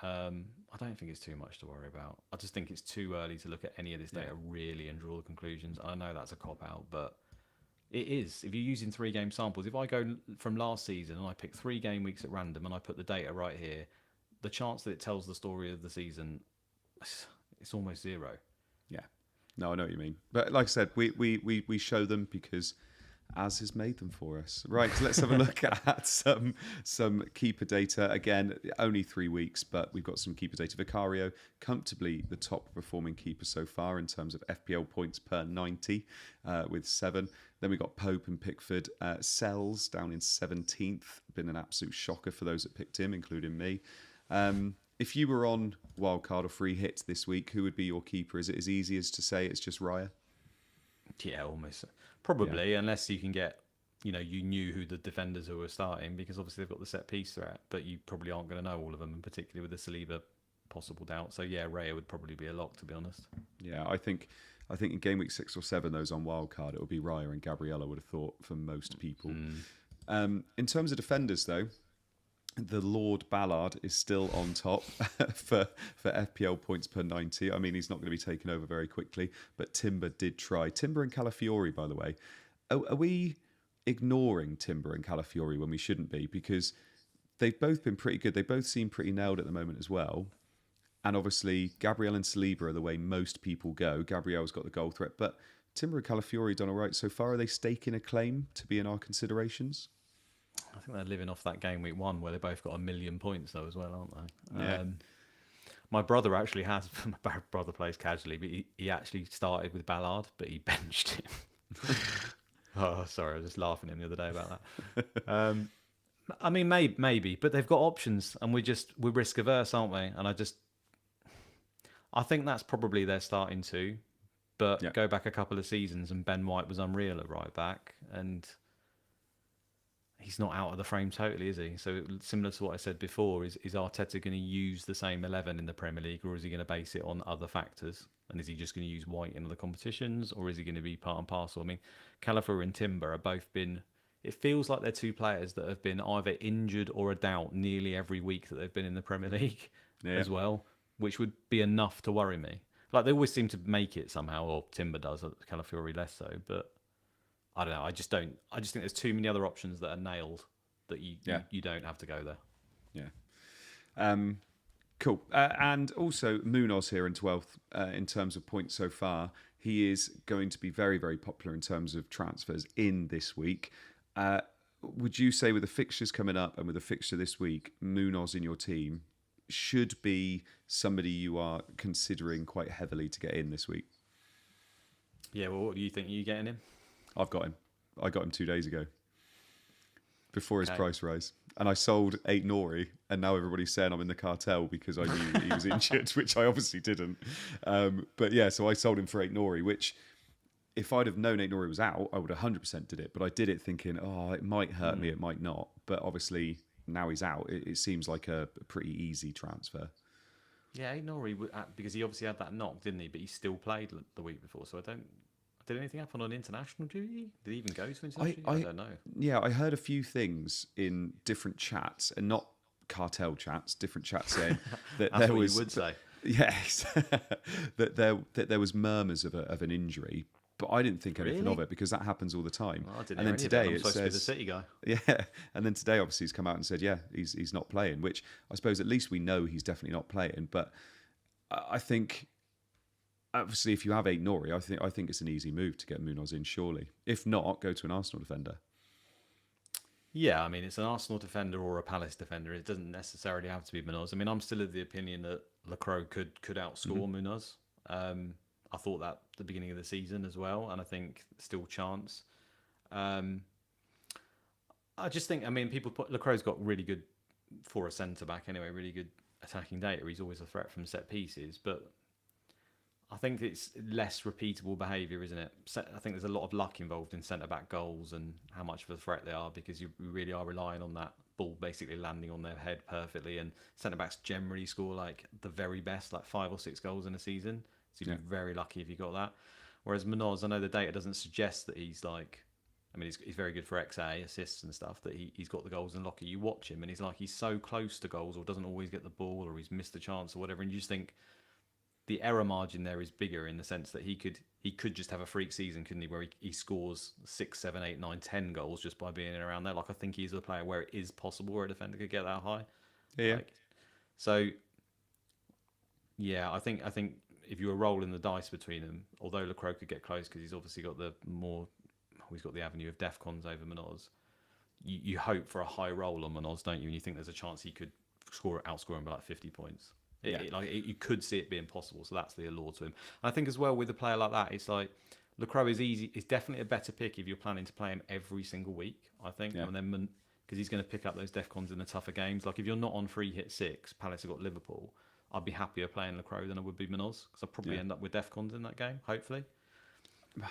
I don't think it's too much to worry about. I just think it's too early to look at any of this data really and draw the conclusions. I know that's a cop-out, but it is. If you're using 3-game samples, if I go from last season and I pick 3 game weeks at random and I put the data right here, the chance that it tells the story of the season, it's almost 0. Yeah. No, I know what you mean. But like I said, we show them because as has made them for us. Right, so let's have a look at some keeper data. Again, only 3 weeks, but we've got some keeper data. Vicario, comfortably the top performing keeper so far in terms of FPL points per 90 with 7. Then we've got Pope and Pickford. Sells down in 17th. Been an absolute shocker for those that picked him, including me. If you were on wildcard or free hit this week, who would be your keeper? Is it as easy as to say it's just Raya? Yeah, almost. Probably, unless you can get, you knew who the defenders who were starting, because obviously they've got the set piece threat, but you probably aren't going to know all of them, and particularly with the Saliba possible doubt. So yeah, Raya would probably be a lock, to be honest. Yeah, I think in game week 6 or 7, those on wildcard, it would be Raya and Gabriel, I would have thought, for most people. In terms of defenders, though, the Lord Ballard is still on top for FPL points per 90. I mean, he's not going to be taken over very quickly, but Timber did try. Timber and Calafiori, by the way. Are we ignoring Timber and Calafiori when we shouldn't be? Because they've both been pretty good. They both seem pretty nailed at the moment as well. And obviously, Gabriel and Saliba are the way most people go. Gabriel's got the goal threat, but Timber and Calafiori done all right so far. Are they staking a claim to be in our considerations? I think they're living off that game week 1 where they both got 1 million points though as well, aren't they? Yeah. My brother actually has. My brother plays casually, but he actually started with Ballard, but he benched him. Oh, sorry, I was just laughing at him the other day about that. I mean, maybe, but they've got options, and we're risk averse, aren't we? And I think that's probably their starting 2. But go back a couple of seasons, and Ben White was unreal at right back, and he's not out of the frame totally, is he? So similar to what I said before, is Arteta going to use the same 11 in the Premier League, or is he going to base it on other factors? And is he just going to use White in other competitions, or is he going to be part and parcel? I mein, Calafiori and Timber have both been it feels like they're two players that have been either injured or a doubt nearly every week that they've been in the Premier League as well, which would be enough to worry me. Like, they always seem to make it somehow, or Timber does, Calafiori less so, but I don't know. I just think there's too many other options that are nailed that you don't have to go there. Yeah. Cool. And also Munoz here in 12th in terms of points so far. He is going to be very, very popular in terms of transfers in this week. Would you say with the fixtures coming up and with the fixture this week, Munoz in your team should be somebody you are considering quite heavily to get in this week? Yeah, well, what do you think? Are you getting him? I've got him. I got him 2 days ago before his price rise. And I sold 8 Nori, and now everybody's saying I'm in the cartel because I knew he was injured, which I obviously didn't. But yeah, so I sold him for 8 Nori, which if I'd have known 8 Nori was out, I would have 100% did it. But I did it thinking, it might hurt me, it might not. But obviously, now he's out, it seems like a pretty easy transfer. Yeah, Nori, because he obviously had that knock, didn't he? But he still played the week before, so did anything happen on international duty? Did he even go to international duty? I don't know. Yeah, I heard a few things in different chats, and not cartel chats, different chats saying that That's there what was... you would say. Yes, that there was murmurs of an injury, but I didn't think anything of it because that happens all the time. Well, I didn't and then today I'm it supposed says, to be the City guy. Yeah, and then today obviously he's come out and said, yeah, he's not playing, which I suppose at least we know he's definitely not playing. But I think... Obviously, if you have 8 Nori, I think it's an easy move to get Munoz in, surely. If not, go to an Arsenal defender. Yeah, I mean, it's an Arsenal defender or a Palace defender. It doesn't necessarily have to be Munoz. I mean, I'm still of the opinion that Lacroix could outscore Munoz. I thought that at the beginning of the season as well, and I think still chance. I just think, I mean, Lacroix's got really good, for a centre-back anyway, really good attacking data. He's always a threat from set pieces, but... I think it's less repeatable behaviour, isn't it? I think there's a lot of luck involved in centre-back goals and how much of a threat they are, because you really are relying on that ball basically landing on their head perfectly, and centre-backs generally score like the very best, like 5 or 6 goals in a season. So you'd be very lucky if you got that. Whereas Munoz, I know the data doesn't suggest that he's like... I mean, he's very good for XA, assists and stuff, that he's got the goals in the locker. You watch him and he's so close to goals, or doesn't always get the ball, or he's missed a chance or whatever, and you just think... The error margin there is bigger in the sense that he could just have a freak season, couldn't he? Where he scores 6, 7, 8, 9, 10 goals just by being around there. Like, I think he's a player where it is possible where a defender could get that high. Yeah. So, yeah, I think if you were rolling the dice between them, although Lacroix could get close because he's obviously got he's got the avenue of DEFCONs over Munoz. You hope for a high roll on Munoz, don't you? And you think there's a chance he could outscore him by like 50 points. You could see it being possible, so that's the allure to him. And I think as well with a player like that, it's like Lacroix is easy. It's definitely a better pick if you're planning to play him every single week. I think, and then because he's going to pick up those DEFCONs in the tougher games. Like if you're not on free hit 6, Palace have got Liverpool. I'd be happier playing Lacroix than I would be Munoz, because I'll probably end up with DEFCONs in that game, hopefully.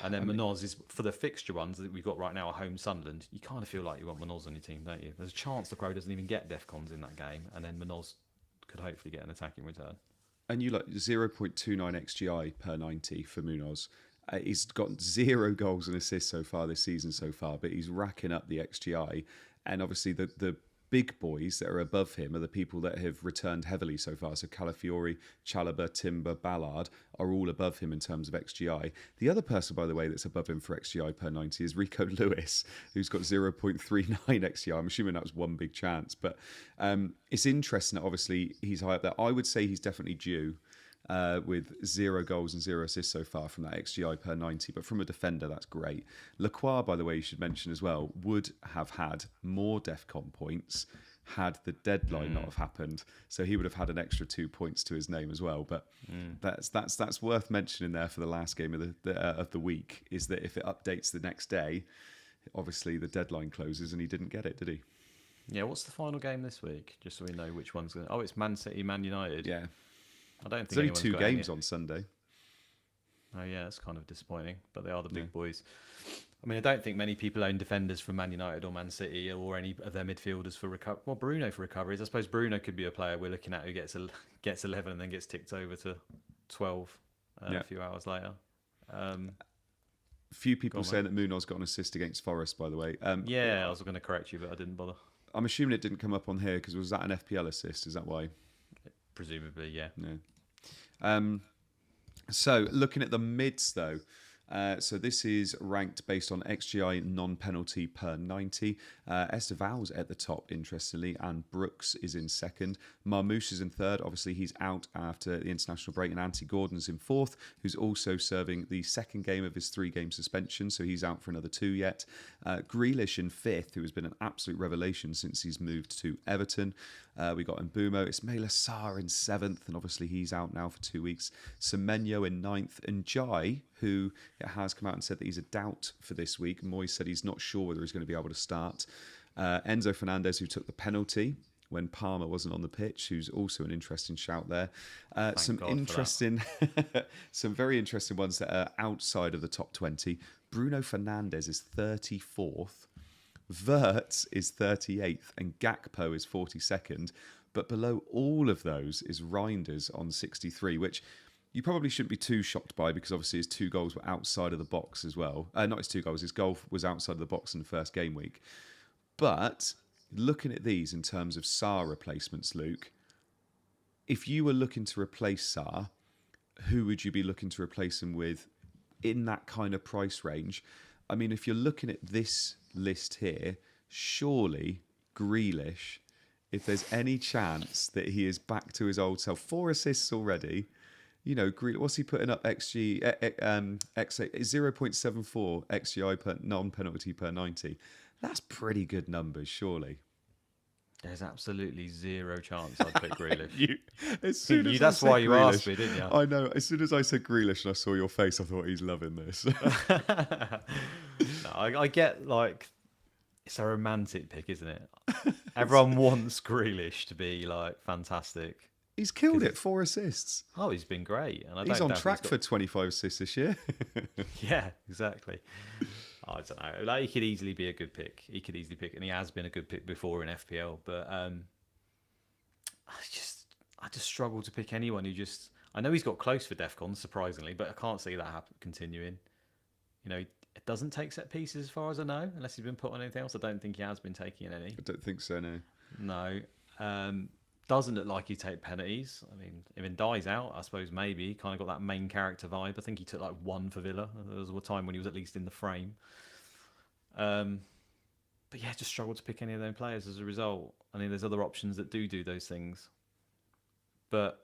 And then Munoz is for the fixture ones that we've got right now at home Sunderland. You kind of feel like you want Munoz on your team, don't you? There's a chance Lacroix doesn't even get DEFCONs in that game, and then Munoz could hopefully get an attacking return. And you like 0.29 XGI per 90 for Munoz. He's got 0 goals and assists so far this season but he's racking up the XGI. And obviously the big boys that are above him are the people that have returned heavily so far. So Calafiori, Chalobah, Timber, Ballard are all above him in terms of XGI. The other person, by the way, that's above him for XGI per 90 is Rico Lewis, who's got 0.39 XGI. I'm assuming that was one big chance. But it's interesting that obviously he's high up there. I would say he's definitely due with 0 goals and 0 assists so far from that XGI per 90. But from a defender, that's great. Lacroix, by the way, you should mention as well, would have had more DEFCON points had the deadline not have happened. So he would have had an extra 2 points to his name as well. But that's worth mentioning there for the last game of the week, is that if it updates the next day, obviously the deadline closes and he didn't get it, did he? Yeah, what's the final game this week? Just so we know which one's going to... Oh, it's Man City, Man United. Yeah. I don't think there's only 2 games on Sunday. Oh yeah, it's kind of disappointing, but they are the big boys. I mean, I don't think many people own defenders from Man United or Man City or any of their midfielders for recovery. Well, Bruno for recoveries. I suppose Bruno could be a player we're looking at who gets 11 and then gets ticked over to 12 a few hours later. few people on, saying that Munoz got an assist against Forest, by the way. Yeah, I was going to correct you, but I didn't bother. I'm assuming it didn't come up on here because was that an FPL assist? Is that why? Presumably, yeah. So looking at the mids though, so this is ranked based on XGI non-penalty per 90. Esteval's at the top, interestingly, and Brooks is in second. Marmouche is in third. Obviously, he's out after the international break, and Antti Gordon's in fourth, who's also serving the second game of his 3-game suspension, so he's out for another 2 yet. Grealish in fifth, who has been an absolute revelation since he's moved to Everton. We got Mbumo, Ismaila Sarr in seventh, and obviously he's out now for 2 weeks. Semenyo in ninth, and Jai, who has come out and said that he's a doubt for this week. Moyes said he's not sure whether he's going to be able to start. Enzo Fernandez, who took the penalty when Palmer wasn't on the pitch, who's also an interesting shout there. Some very interesting ones that are outside of the top 20. Bruno Fernandes is 34th. Wirtz is 38th and Gakpo is 42nd. But below all of those is Reinders on 63, which you probably shouldn't be too shocked by because obviously his 2 goals were outside of the box as well. Not his 2 goals, his goal was outside of the box in the first game week. But looking at these in terms of Sarr replacements, Luke, if you were looking to replace Sarr, who would you be looking to replace him with in that kind of price range? I mean, if you're looking at this list here, surely Grealish, if there's any chance that he is back to his old self, 4 assists already. You know, what's he putting up? 0.74 XGI per non-penalty per 90. That's pretty good numbers, surely. There's absolutely zero chance I'd pick Grealish. That's why you asked me, didn't you? I know. As soon as I said Grealish and I saw your face, I thought he's loving this. No, I get, like, it's a romantic pick, isn't it? Everyone wants Grealish to be, like, fantastic. He's killed it, 4 assists. Oh, he's been great. And he's on track for 25 assists this year. Yeah, exactly. I don't know. Like, he could easily be a good pick. He could easily pick, and he has been a good pick before in FPL. But I just struggle to pick anyone who just. I know he's got close for DEFCON, surprisingly, but I can't see that continuing. You know, it doesn't take set pieces as far as I know, unless he's been put on anything else. I don't think he has been taking any. I don't think so, no. No. Doesn't look like he take penalties. I mean, if Ndai's out, I suppose maybe. He kind of got that main character vibe. I think he took like 1 for Villa. There was a time when he was at least in the frame. But yeah, just struggled to pick any of those players as a result. I mean, there's other options that do those things. But,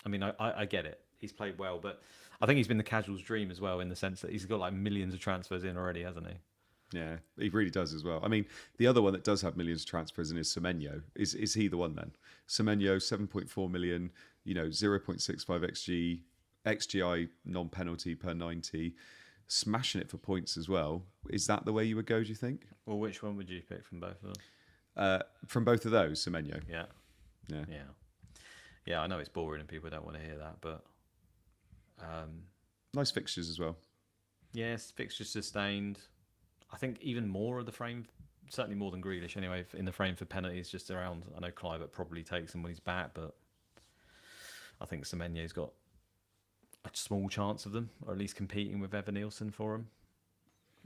I mean, I get it. He's played well, but I think he's been the casual's dream as well in the sense that he's got like millions of transfers in already, hasn't he? Yeah, he really does as well. I mean, the other one that does have millions of transfers in is Semenyo. Is he the one then? Semenyo, 7.4 million, 0.65 XGI non-penalty per 90, smashing it for points as well. Is that the way you would go, do you think? Well, which one would you pick from both of them? From both of those, Semenyo. Yeah, I know it's boring and people don't want to hear that, but... nice fixtures as well. Yes, fixtures sustained. I think even more of the frame, certainly more than Grealish anyway, in the frame for penalties, just around. I know Kluivert probably takes them when he's back, but I think Semenyo's got a small chance of them, or at least competing with Evan Nielsen for him.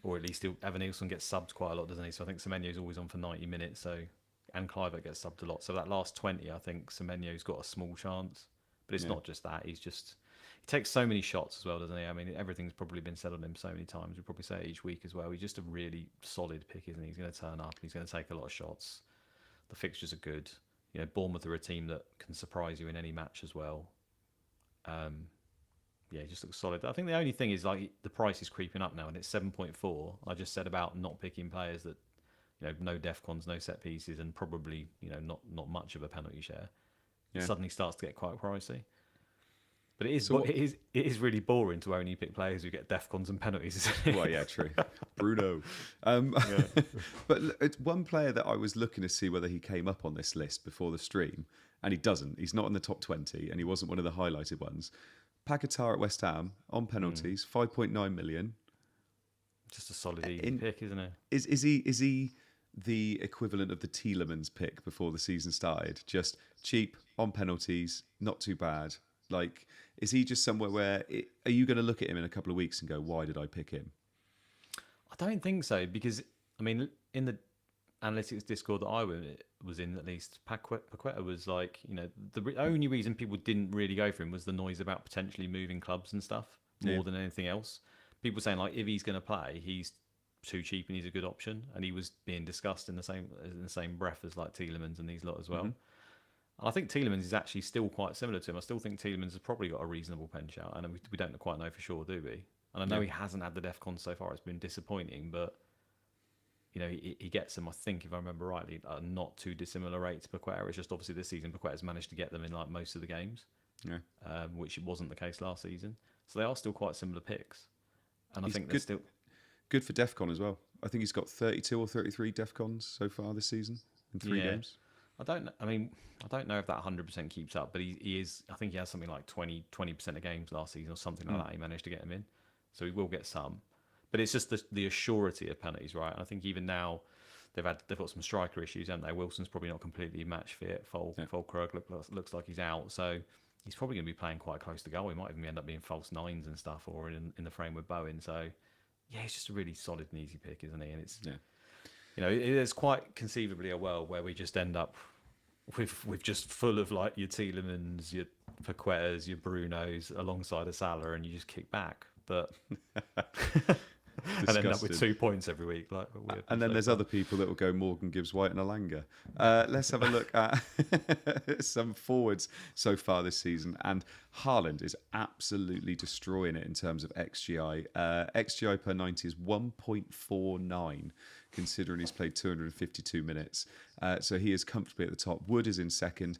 Or at least Evan Nielsen gets subbed quite a lot, doesn't he? So I think Semenyo's always on for 90 minutes, and Kluivert gets subbed a lot. So that last 20, I think Semenyo's got a small chance. But it's not just that, he takes so many shots as well, doesn't he? I mean, everything's probably been said on him so many times. We probably say it each week as well. He's just a really solid pick, isn't he? He's going to turn up. He's going to take a lot of shots. The fixtures are good. Bournemouth are a team that can surprise you in any match as well. Yeah, he just looks solid. I think the only thing is like the price is creeping up now, and it's 7.4. I just said about not picking players that, no DEFCONs, no set pieces, and probably not much of a penalty share. Yeah. It suddenly starts to get quite pricey. But it is really boring to only pick players who get DEFCONs and penalties, isn't it? Well, yeah, true. Bruno. But one player that I was looking to see whether he came up on this list before the stream, and he doesn't. He's not in the top 20, and he wasn't one of the highlighted ones. Paquetá at West Ham, on penalties, 5.9 million. Just a solid easy pick, isn't it? Is he the equivalent of the Tielemans pick before the season started? Just cheap, on penalties, not too bad. Like, is he just somewhere where... are you going to look at him in a couple of weeks and go, why did I pick him? I don't think so, because I mean, in the analytics Discord that I was in, at least, Paqueta was like, the only reason people didn't really go for him was the noise about potentially moving clubs and stuff more than anything else. People saying like, if he's going to play, he's too cheap and he's a good option, and he was being discussed in the same breath as like Tielemans and these lot as well. And I think Tielemans is actually still quite similar to him. I still think Tielemans has probably got a reasonable pen shout, and we don't quite know for sure, do we? And I know he hasn't had the DEFCON so far; it's been disappointing, but he gets them, I think, if I remember rightly, at not too dissimilar rates per Paqueta. It's just obviously this season Paqueta's managed to get them in like most of the games, which wasn't the case last season. So they are still quite similar picks, and I think they're still good for DEFCON as well. I think he's got 32 or 33 DEFCONs so far this season in 3 games. I don't know if that 100% keeps up, but he is. I think he has something like 20% of games last season or something like that. He managed to get him in, so he will get some. But it's just the assurity of penalties, right? And I think even now they've got some striker issues, haven't they? Wilson's probably not completely match fit. Fulkrug looks like he's out, so he's probably going to be playing quite close to goal. He might even end up being false nines and stuff, or in the frame with Bowen. So yeah, he's just a really solid and easy pick, isn't he? And it's it's quite conceivably a world where we just end up with just full of like your Tielemans, your Paquetas, your Brunos alongside a Salah, and you just kick back, but. And end up with 2 points every week. And then there's other people that will go Morgan Gibbs White and Alanga. Let's have a look at some forwards so far this season. And Haaland is absolutely destroying it in terms of XGI. XGI per 90 is 1.49, considering he's played 252 minutes. So he is comfortably at the top. Wood is in second.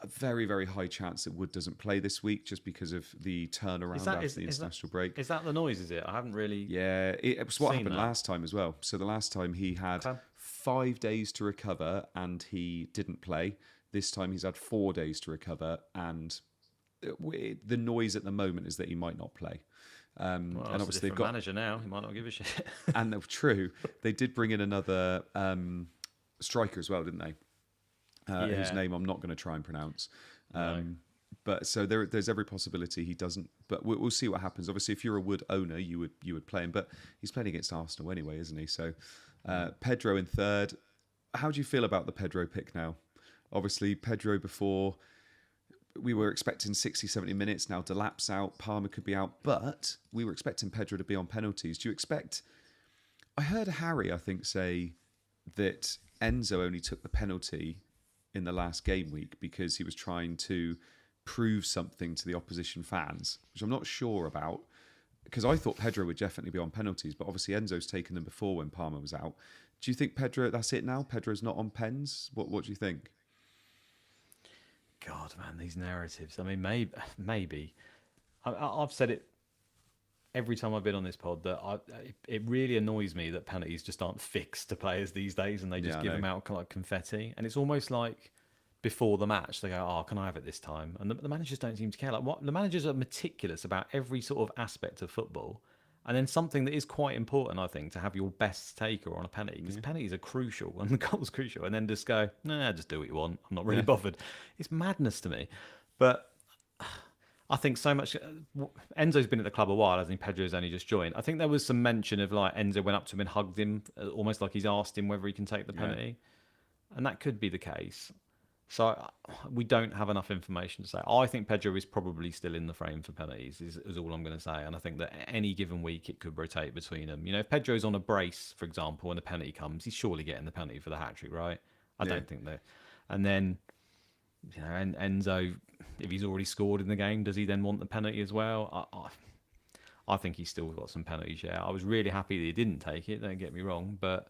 A very, very high chance that Wood doesn't play this week just because of the turnaround after the international break. Is that the noise, is it? I haven't really it was what happened last time as well. So the last time he had 5 days to recover and he didn't play. This time he's had 4 days to recover, and the noise at the moment is that he might not play. And obviously they've got manager now. He might not give a shit. And true, they did bring in another striker as well, didn't they? Whose name I'm not going to try and pronounce. But so there's every possibility he doesn't. But we'll see what happens. Obviously, if you're a Wood owner, you would play him. But he's playing against Arsenal anyway, isn't he? So Pedro in third. How do you feel about the Pedro pick now? Obviously, Pedro before, we were expecting 60, 70 minutes. Now Delap's out. Palmer could be out. But we were expecting Pedro to be on penalties. Do you expect... I heard Harry, I think, say that Enzo only took the penalty in the last game week because he was trying to prove something to the opposition fans, which I'm not sure about, because I thought Pedro would definitely be on penalties, but obviously Enzo's taken them before when Palmer was out. Do you think Pedro, that's it now? Pedro's not on pens? What do you think? God, man, these narratives. I mean, maybe. I've said it every time I've been on this pod that it really annoys me that penalties just aren't fixed to players these days, and they just give them out like confetti. And it's almost like before the match they go, "Oh, can I have it this time?" And the managers don't seem to care. Like, what the managers are meticulous about every sort of aspect of football. And then something that is quite important, I think, to have your best taker on a penalty, because penalties are crucial and the goal's crucial. And then just go, nah, just do what you want. I'm not really bothered. It's madness to me. But I think so much. Enzo's been at the club a while, hasn't he? Pedro's only just joined. I think there was some mention of like Enzo went up to him and hugged him, almost like he's asked him whether he can take the penalty, and that could be the case. So we don't have enough information to say. I think Pedro is probably still in the frame for penalties, is all I'm going to say. And I think that any given week it could rotate between them. You know, if Pedro's on a brace, for example, and a penalty comes, he's surely getting the penalty for the hat-trick, right? I don't think that. And then, you know, Enzo, if he's already scored in the game, does he then want the penalty as well? I think he's still got some penalties, yeah. I was really happy that he didn't take it, don't get me wrong, but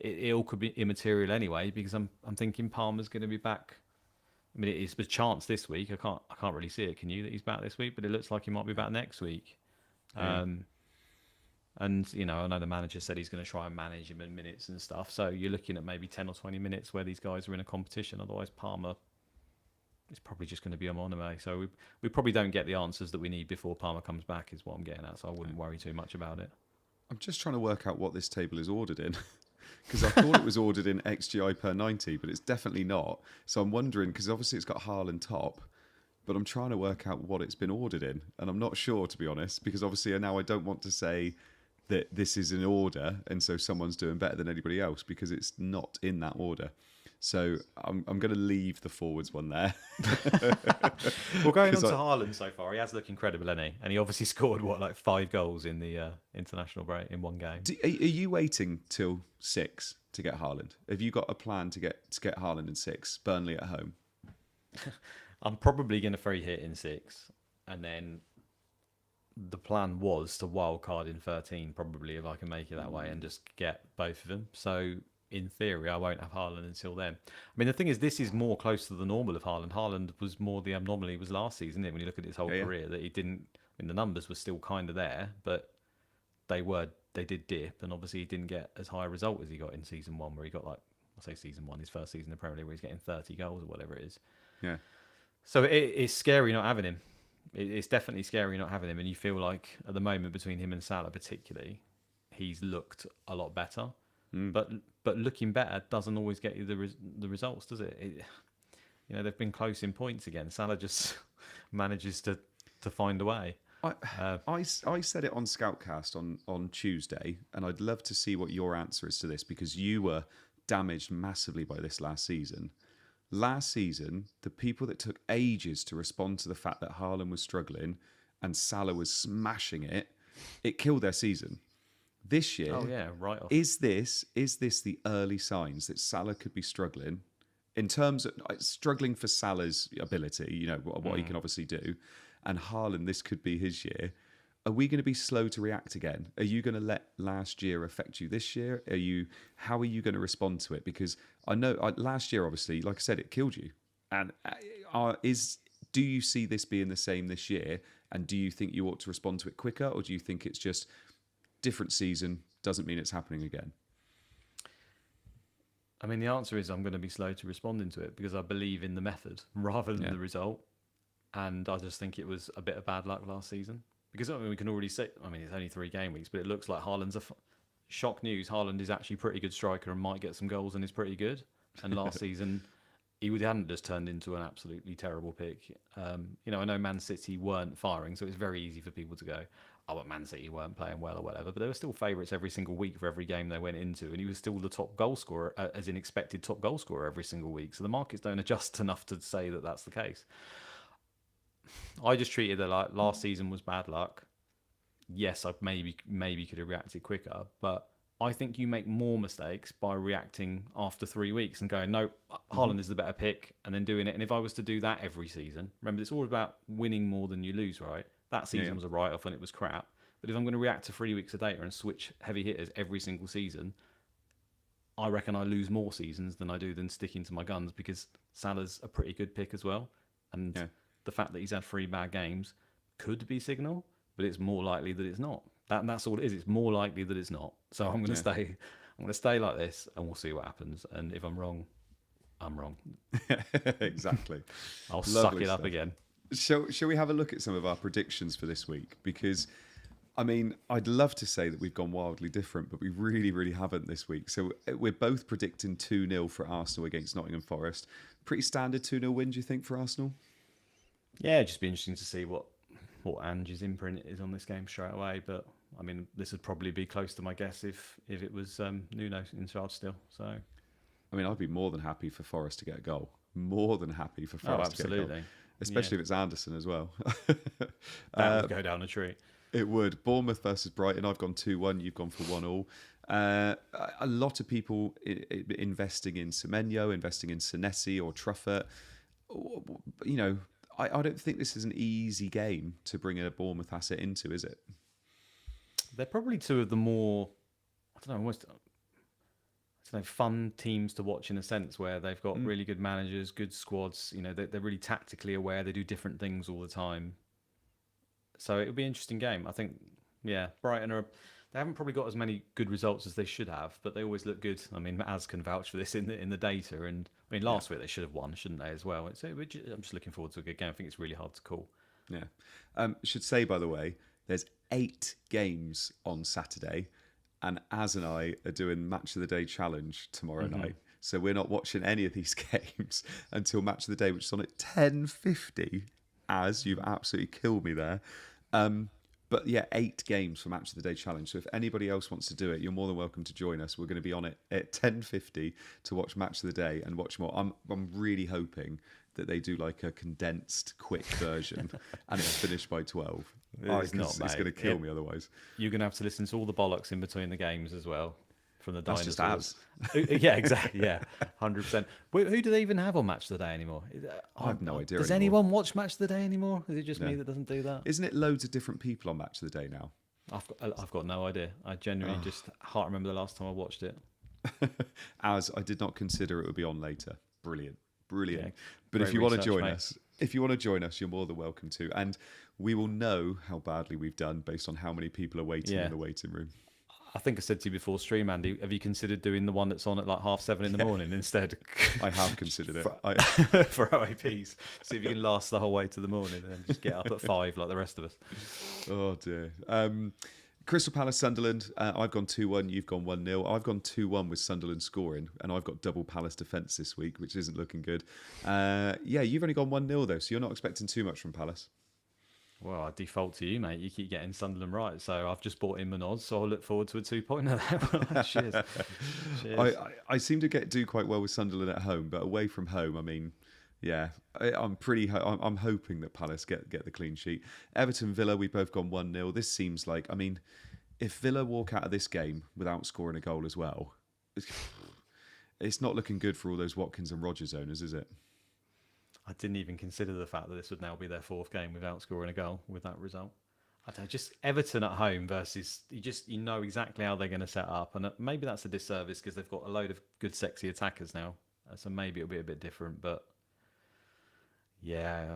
it all could be immaterial anyway, because I'm thinking Palmer's going to be back. I mean, it's a chance this week. I can't really see it. Can you, that he's back this week? But it looks like he might be back next week. And you know, I know the manager said he's going to try and manage him in minutes and stuff. So you're looking at maybe 10 or 20 minutes where these guys are in a competition. Otherwise, Palmer is probably just going to be a monome. So we probably don't get the answers that we need before Palmer comes back, is what I'm getting at. So I wouldn't worry too much about it. I'm just trying to work out what this table is ordered in. Because I thought it was ordered in XGI per 90, but it's definitely not. So I'm wondering, because obviously it's got Haaland top, but I'm trying to work out what it's been ordered in. And I'm not sure, to be honest, because obviously now I don't want to say that this is in order, and so someone's doing better than anybody else, because it's not in that order. So I'm going to leave the forwards one there. Well, going on to Haaland so far, he has looked incredible, hasn't he? And he obviously scored, 5 goals in the international break in one game. Are you waiting till 6 to get Haaland? Have you got a plan to get Haaland in 6? Burnley at home. I'm probably going to free hit in 6, and then the plan was to wild card in 13, probably, if I can make it that way, and just get both of them. So in theory, I won't have Haaland until then. I mean, the thing is, this is more close to the normal of Haaland. Haaland was more the abnormality was last season, isn't it? When you look at his whole career, that he didn't. I mean, the numbers were still kind of there, but they did dip, and obviously he didn't get as high a result as he got in season 1, where he got season 1, his first season in the Premier League, where he's getting 30 goals or whatever it is. Yeah. So it's scary not having him. It's definitely scary not having him, and you feel like at the moment between him and Salah particularly, he's looked a lot better. But looking better doesn't always get you the results, does it? They've been close in points again. Salah just manages to find a way. I said it on Scoutcast on Tuesday, and I'd love to see what your answer is to this, because you were damaged massively by this last season. Last season, the people that took ages to respond to the fact that Haaland was struggling and Salah was smashing it killed their season. This year, right off. Is this the early signs that Salah could be struggling in terms of struggling for Salah's ability? What he can obviously do, and Haaland, this could be his year. Are we going to be slow to react again? Are you going to let last year affect you this year? How are you going to respond to it? Because I know last year, obviously, like I said, it killed you. And do you see this being the same this year? And do you think you ought to respond to it quicker, or do you think it's just different season, doesn't mean it's happening again? I mean, the answer is I'm going to be slow to responding to it, because I believe in the method rather than the result. And I just think it was a bit of bad luck last season. Because we can already say, it's only 3 game weeks, but it looks like Haaland's shock news. Haaland is actually a pretty good striker and might get some goals and is pretty good. And last season, he hadn't just turned into an absolutely terrible pick. I know Man City weren't firing, so it's very easy for people to go, but Man City weren't playing well or whatever. But they were still favourites every single week for every game they went into, and he was still the top goal scorer, as in expected top goal scorer every single week. So the markets don't adjust enough to say that that's the case. I just treated it like last season was bad luck. Yes, I maybe could have reacted quicker, but I think you make more mistakes by reacting after 3 weeks and going, no, Haaland is the better pick, and then doing it. And if I was to do that every season, remember, it's all about winning more than you lose, right? That season was a write-off and it was crap. But if I'm going to react to 3 weeks of data and switch heavy hitters every single season, I reckon I lose more seasons than I do than sticking to my guns, because Salah's a pretty good pick as well. And the fact that he's had 3 bad games could be signal, but it's more likely that it's not. That's all it is. It's more likely that it's not. So I'm going to stay. I'm going to stay like this, and we'll see what happens. And if I'm wrong, I'm wrong. Exactly. I'll suck it up again. Shall we have a look at some of our predictions for this week? Because, I'd love to say that we've gone wildly different, but we really, really haven't this week. So we're both predicting 2-0 for Arsenal against Nottingham Forest. Pretty standard 2-0 win, do you think, for Arsenal? Yeah, it'd just be interesting to see what Ange's imprint is on this game straight away. But this would probably be close to my guess if it was Nuno in charge still. So, I'd be more than happy for Forest to get a goal. More than happy for Forest to get a goal. Especially if it's Anderson as well. That would go down a tree. It would. Bournemouth versus Brighton. I've gone 2-1. You've gone for 1-1. A lot of people investing in Semenyo, investing in Senesi or Truffert. I don't think this is an easy game to bring a Bournemouth asset into, is it? They're probably two of the more, fun teams to watch, in a sense, where they've got really good managers, good squads. They're really tactically aware. They do different things all the time. So it'll be an interesting game. I think, Brighton they haven't probably got as many good results as they should have, but they always look good. Az can vouch for this in the data. And last week they should have won, shouldn't they, as well? I'm just looking forward to a good game. I think it's really hard to call. Yeah. Should say, by the way, there's 8 games on Saturday, and Az and I are doing Match of the Day challenge tomorrow night. So we're not watching any of these games until Match of the Day, which is on at 10:50. Az, you've absolutely killed me there. But yeah, 8 games for Match of the Day challenge. So if anybody else wants to do it, you're more than welcome to join us. We're going to be on it at 10:50 to watch Match of the Day and watch more. I'm really hoping that they do like a condensed, quick version and it's finished by 12. It's not, it's going to kill me otherwise. You're going to have to listen to all the bollocks in between the games as well. From the That's dinosaurs. just abs. Yeah, exactly. Yeah, 100%. Who do they even have on Match of the Day anymore? I have no idea Does anymore. anyone watch Match of the Day anymore? Is it just me that doesn't do that? Isn't it loads of different people on Match of the Day now? I've got no idea. I genuinely just can't remember the last time I watched it. As I did not consider it would be on later. Brilliant. Yeah, But if great you want to research, join mate. us, you're more than welcome to. And we will know how badly we've done based on how many people are waiting in the waiting room. I think I said to you before stream, Andy, have you considered doing the one that's on at like 7:30 in the morning instead? I have considered it. For OAPs. See if you can last the whole way to the morning and then just get up at 5 like the rest of us. Oh dear. Crystal Palace, Sunderland. I've gone 2-1. You've gone 1-0. I've gone 2-1 with Sunderland scoring, and I've got double Palace defence this week, which isn't looking good. You've only gone 1-0 though, so you're not expecting too much from Palace. Well, I default to you, mate. You keep getting Sunderland right, so I've just bought in Manoz, so I'll look forward to a 2-pointer there. Cheers. I seem to do quite well with Sunderland at home, but away from home, I mean, yeah, I'm hoping that Palace get the clean sheet. Everton, Villa, we've both gone 1-0. This seems like, I mean, if Villa walk out of this game without scoring a goal as well, it's not looking good for all those Watkins and Rodgers owners, is it? I didn't even consider the fact that this would now be their 4th game without scoring a goal with that result. I don't know, just Everton at home versus you know exactly how they're going to set up, and maybe that's a disservice because they've got a load of good, sexy attackers now, so maybe it'll be a bit different. But yeah,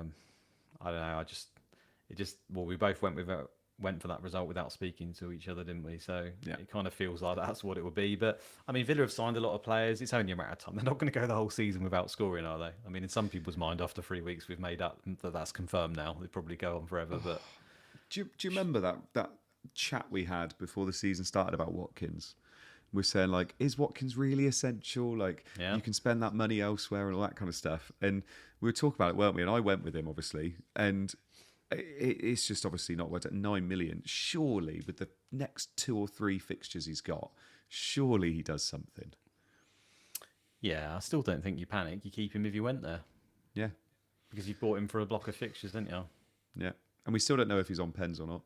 I don't know. We both went for that result without speaking to each other, didn't we? So It kind of feels like that's what it would be. But I mean, Villa have signed a lot of players. It's only a matter of time. They're not going to go the whole season without scoring, are they? I mean, in some people's mind, after 3 weeks, we've made up that that's confirmed now. They probably go on forever. But do you remember that chat we had before the season started about Watkins? We're saying like, is Watkins really essential? Like, you can spend that money elsewhere and all that kind of stuff. And we were talking about it, weren't we? And I went with him, obviously, and it's just obviously not worth it. 9 million. Surely, with the next 2 or 3 fixtures he's got, surely he does something. Yeah, I still don't think you panic. You keep him if you went there. Yeah. Because you bought him for a block of fixtures, didn't you? Yeah. And we still don't know if he's on pens or not.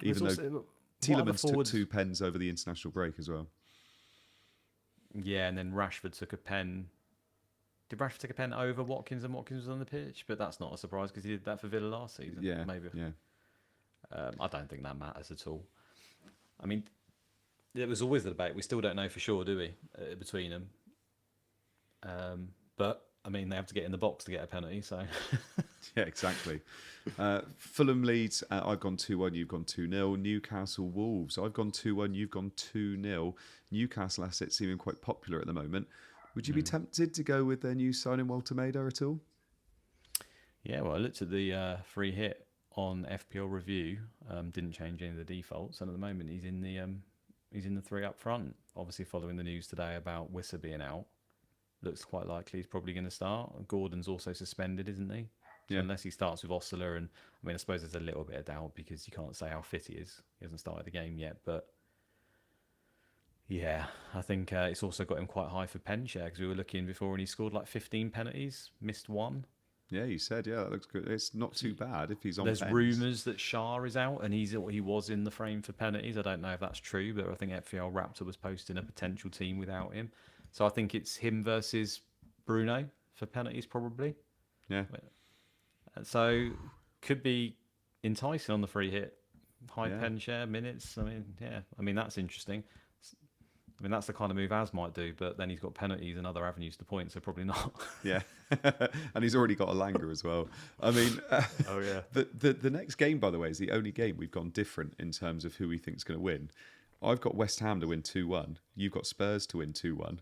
Even though Tielemans took 2 pens over the international break as well. Yeah, and then Rashford took a pen. Did Rashford take a pen over Watkins and Watkins was on the pitch? But that's not a surprise because he did that for Villa last season. Yeah, maybe. Yeah. I don't think that matters at all. I mean, there was always the debate. We still don't know for sure, do we, between them? But, I mean, they have to get in the box to get a penalty, so... Yeah, exactly. Fulham Leeds, I've gone 2-1, you've gone 2-0. Newcastle Wolves, I've gone 2-1, you've gone 2-0. Newcastle assets seeming quite popular at the moment. Would you be tempted to go with their new signing Walter Maida at all? Yeah, well, I looked at the free hit on FPL review. Didn't change any of the defaults, and at the moment he's in the 3 up front. Obviously, following the news today about Wissa being out, looks quite likely he's probably going to start. Gordon's also suspended, isn't he? So Yeah. unless he starts with Osler, and I mean, I suppose there's a little bit of doubt because you can't say how fit he is. He hasn't started the game yet, but. Yeah, I think it's also got him quite high for pen share because we were looking before and he scored like 15 penalties, missed 1. Yeah, you said, that looks good. It's not too bad if he's on There's pens. rumours that Shah is out and he was in the frame for penalties. I don't know if that's true, but I think FPL Raptor was posting a potential team without him. So I think it's him versus Bruno for penalties probably. Yeah. So could be enticing on the free hit. High Yeah. pen share, minutes. I mean, that's interesting. I mean, that's the kind of move Az might do, but then he's got penalties and other avenues to point, so probably not. Yeah. And he's already got a Langer as well. I mean, Oh, yeah. the next game, by the way, is the only game we've gone different in terms of who we think's going to win. I've got West Ham to win 2-1. You've got Spurs to win 2-1.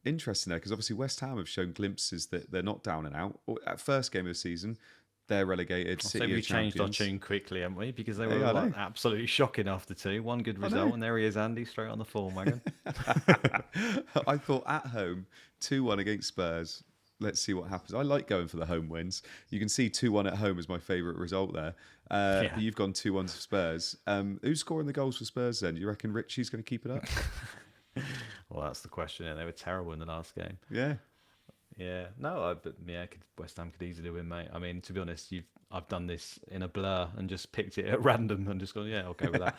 Interesting there, because obviously West Ham have shown glimpses that they're not down and out. At first game of the season, they're relegated. So City we are changed our champions. tune quickly, haven't we? Because they Yeah, were I know. absolutely shocking after 2. One good result, and there he is, Andy, straight on the form wagon. I thought at home, 2-1 against Spurs. let's see what happens. I like going for the home wins. You can see 2-1 at home is my favourite result there. You've gone 2-1 for Spurs. Who's scoring the goals for Spurs then? Do you reckon Richie's going to keep it up? Well, that's the question. They were terrible in the last game. Yeah. Yeah, no, but yeah, West Ham could easily win, mate. I mean, to be honest, I've done this in a blur and just picked it at random and just gone, yeah, I'll go with that.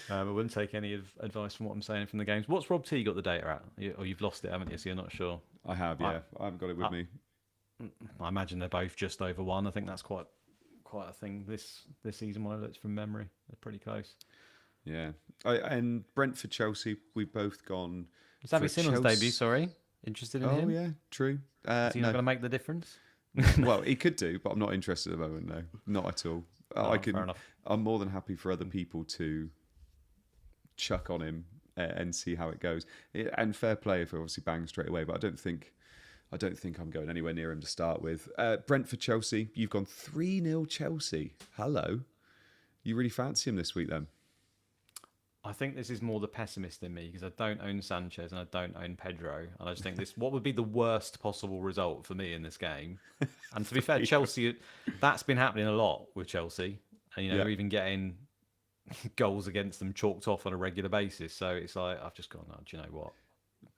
I wouldn't take any advice from what I'm saying from the games. What's Rob T got the data at? Or you've lost it, haven't you? So you're not sure. I have, yeah. I haven't got it with me. I imagine they're both just over 1. I think that's quite a thing this season when I looked from memory. They're pretty close. Yeah. And Brentford Chelsea, we've both gone. Is that Simmons' debut? Sorry. Interested in him? Oh, yeah, true. Is he not going to make the difference? Well, he could do, but I'm not interested at the moment, no. Not at all. Fair enough. I'm more than happy for other people to chuck on him and see how it goes. And fair play if he obviously bangs straight away, but I don't think I'm going anywhere near him to start with. Brentford Chelsea, you've gone 3-0 Chelsea. Hello. You really fancy him this week then? I think this is more the pessimist in me because I don't own Sanchez and I don't own Pedro, and I just think what would be the worst possible result for me in this game. And to be fair, Chelsea, that's been happening a lot with Chelsea, and they're even getting goals against them chalked off on a regular basis. So it's like I've just gone, oh, do you know what?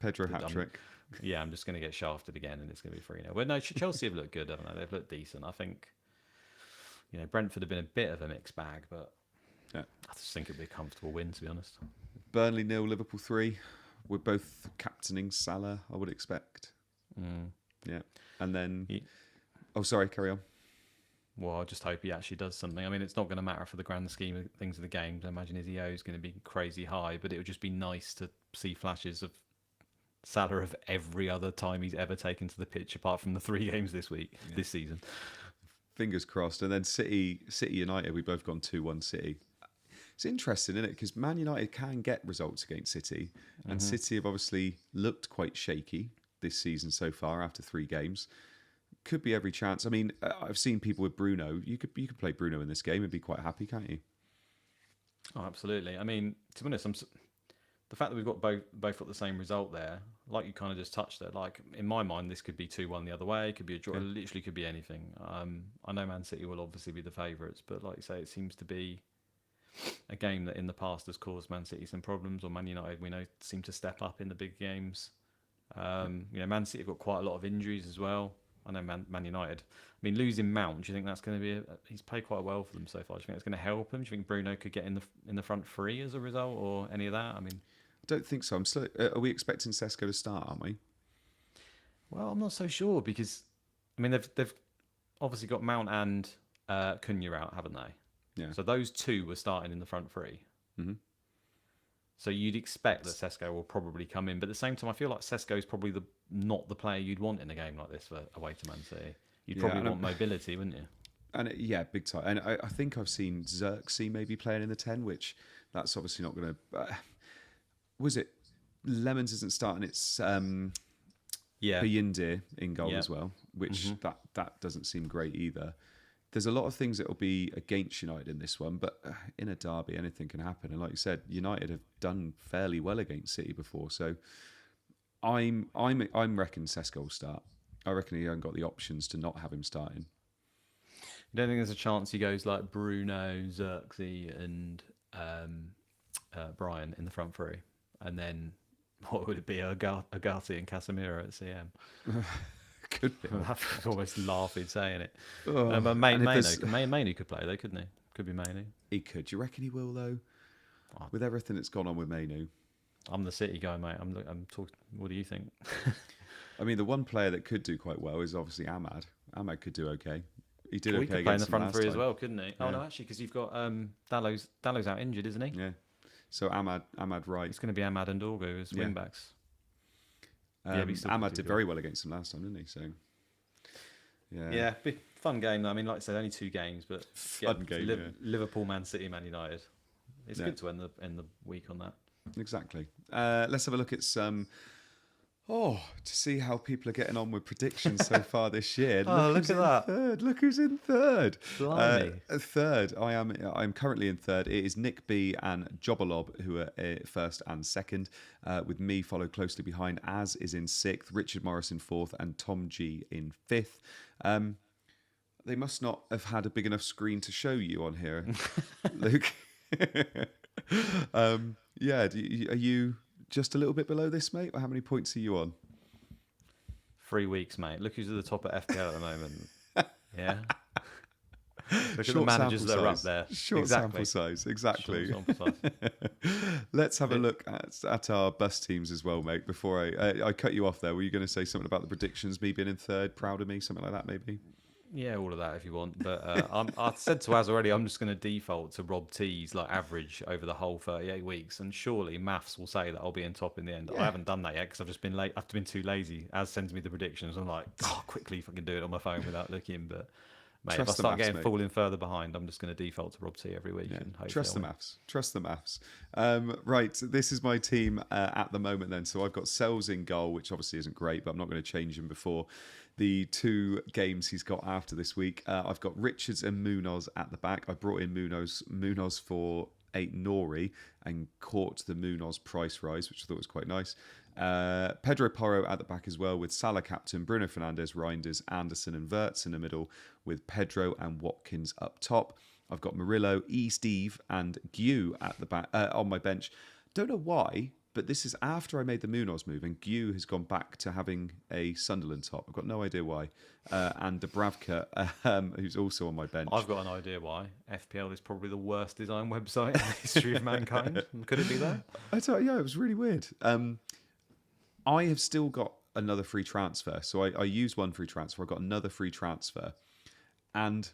Pedro hat trick. Yeah, I'm just going to get shafted again, and it's going to be 3-0. But no, Chelsea have looked good, haven't they? They've looked decent. I think Brentford have been a bit of a mixed bag, but. Yeah. I just think it'd be a comfortable win, to be honest. Burnley 0, Liverpool 3. We're both captaining Salah, I would expect. Yeah. And then... Oh, sorry, carry on. Well, I just hope he actually does something. I mean, it's not going to matter for the grand scheme of things of the game. I imagine his EO is going to be crazy high, but it would just be nice to see flashes of Salah of every other time he's ever taken to the pitch, apart from the 3 games this season. Fingers crossed. And then City United, we've both gone 2-1 City. It's interesting, isn't it? Because Man United can get results against City, and City have obviously looked quite shaky this season so far after 3 games. Could be every chance. I mean, I've seen people with Bruno. You could play Bruno in this game and be quite happy, can't you? Oh, absolutely. I mean, to be honest, the fact that we've got both got the same result there, like you kind of just touched there. Like in my mind, this could be 2-1 the other way. It could be a draw. It literally could be anything. I know Man City will obviously be the favourites, but like you say, it seems to be a game that in the past has caused Man City some problems, or Man United, we know, seem to step up in the big games. Man City have got quite a lot of injuries as well. I know Man United. I mean, losing Mount, do you think that's going to be? He's played quite well for them so far. Do you think it's going to help him? Do you think Bruno could get in the front 3 as a result, or any of that? I mean, I don't think so. Are we expecting Sesko to start? Aren't we? Well, I'm not so sure because I mean they've obviously got Mount and Cunha out, haven't they? Yeah. So those 2 were starting in the front 3. Mm-hmm. So you'd expect that Sesko will probably come in, but at the same time, I feel like Sesko is probably not the player you'd want in a game like this for away to Man City. You'd probably want mobility, wouldn't you? And big time. And I think I've seen Xerxes maybe playing in the 10, which that's obviously not going to. Was it Lemons isn't starting? It's Bayindir in goal as well, which that doesn't seem great either. There's a lot of things that will be against United in this one, but in a derby, anything can happen. And like you said, United have done fairly well against City before, so I'm reckon Sesko will start. I reckon he hasn't got the options to not have him starting. You don't think there's a chance he goes like Bruno, Xerxes, and Brian in the front 3, and then what would it be? Agati and Casemiro at CM. Could be. I almost laughing saying it. But Mainoo could play though, couldn't he? Could be Mainoo. He could. Do you reckon he will though? With everything that's gone on with Mainoo. I'm the City guy, mate. I'm talking. What do you think? I mean, the one player that could do quite well is obviously Ahmad. Ahmad could do okay. He did okay. He could play in the front 3 time as well, couldn't he? Yeah. Oh no, actually, because you've got Dallow's out injured, isn't he? Yeah. So Ahmad right. It's going to be Ahmad and Dorgo as wing backs. Ahmad did very well against him last time, didn't he? So, yeah, fun game. I mean, like I said, only 2 games, but fun game. Liverpool, Man City, Man United. It's good to end the week on that. Exactly. Let's have a look at some Oh, to see how people are getting on with predictions so far this year. Oh, look who's at in that. third. Look who's in third. Blimey. Third. I'm currently in third. It is Nick B and Jobalob who are first and second, with me followed closely behind. Az is in sixth, Richard Morris in fourth, and Tom G in fifth. They must not have had a big enough screen to show you on here, Luke. Yeah, are you just a little bit below this, mate? Or how many points are you on? 3 weeks, mate. Look who's at the top of FPL at the moment. Yeah. Look at the Short managers sample that are up size. there. Short sample size, exactly. Short sample size. Let's have a look at our bus teams as well, mate. Before I cut you off there, were you going to say something about the predictions, me being in third, proud of me, something like that maybe? Yeah, all of that if you want. But I said to Az already, I'm just going to default to Rob T's like average over the whole 38 weeks, and surely maths will say that I'll be in top in the end. I haven't done that yet because I've just been late. I've been too lazy. Az sends me the predictions. I'm like, quickly if I can do it on my phone without looking. But mate, if I start falling further behind, I'm just going to default to Rob T every week. And trust the maths. Trust the maths. Right, this is my team at the moment then. So I've got Sells in goal, which obviously isn't great, but I'm not going to change him before the 2 games he's got after this week. I've got Richards and Munoz at the back. I brought in Munoz for 8 Nori and caught the Munoz price rise, which I thought was quite nice. Pedro Porro at the back as well, with Salah captain, Bruno Fernandes, Reinders, Anderson and Wirtz in the middle, with Pedro and Watkins up top. I've got Murillo, Steve and Gue at the back on my bench. Don't know why, but this is after I made the Munoz move, and Gue has gone back to having a Sunderland top. I've got no idea why. And Dubravka, who's also on my bench. I've got an idea why. FPL is probably the worst design website in the history of mankind. Could it be that? Yeah, it was really weird. I have still got another free transfer. So I used one free transfer. I got another free transfer. And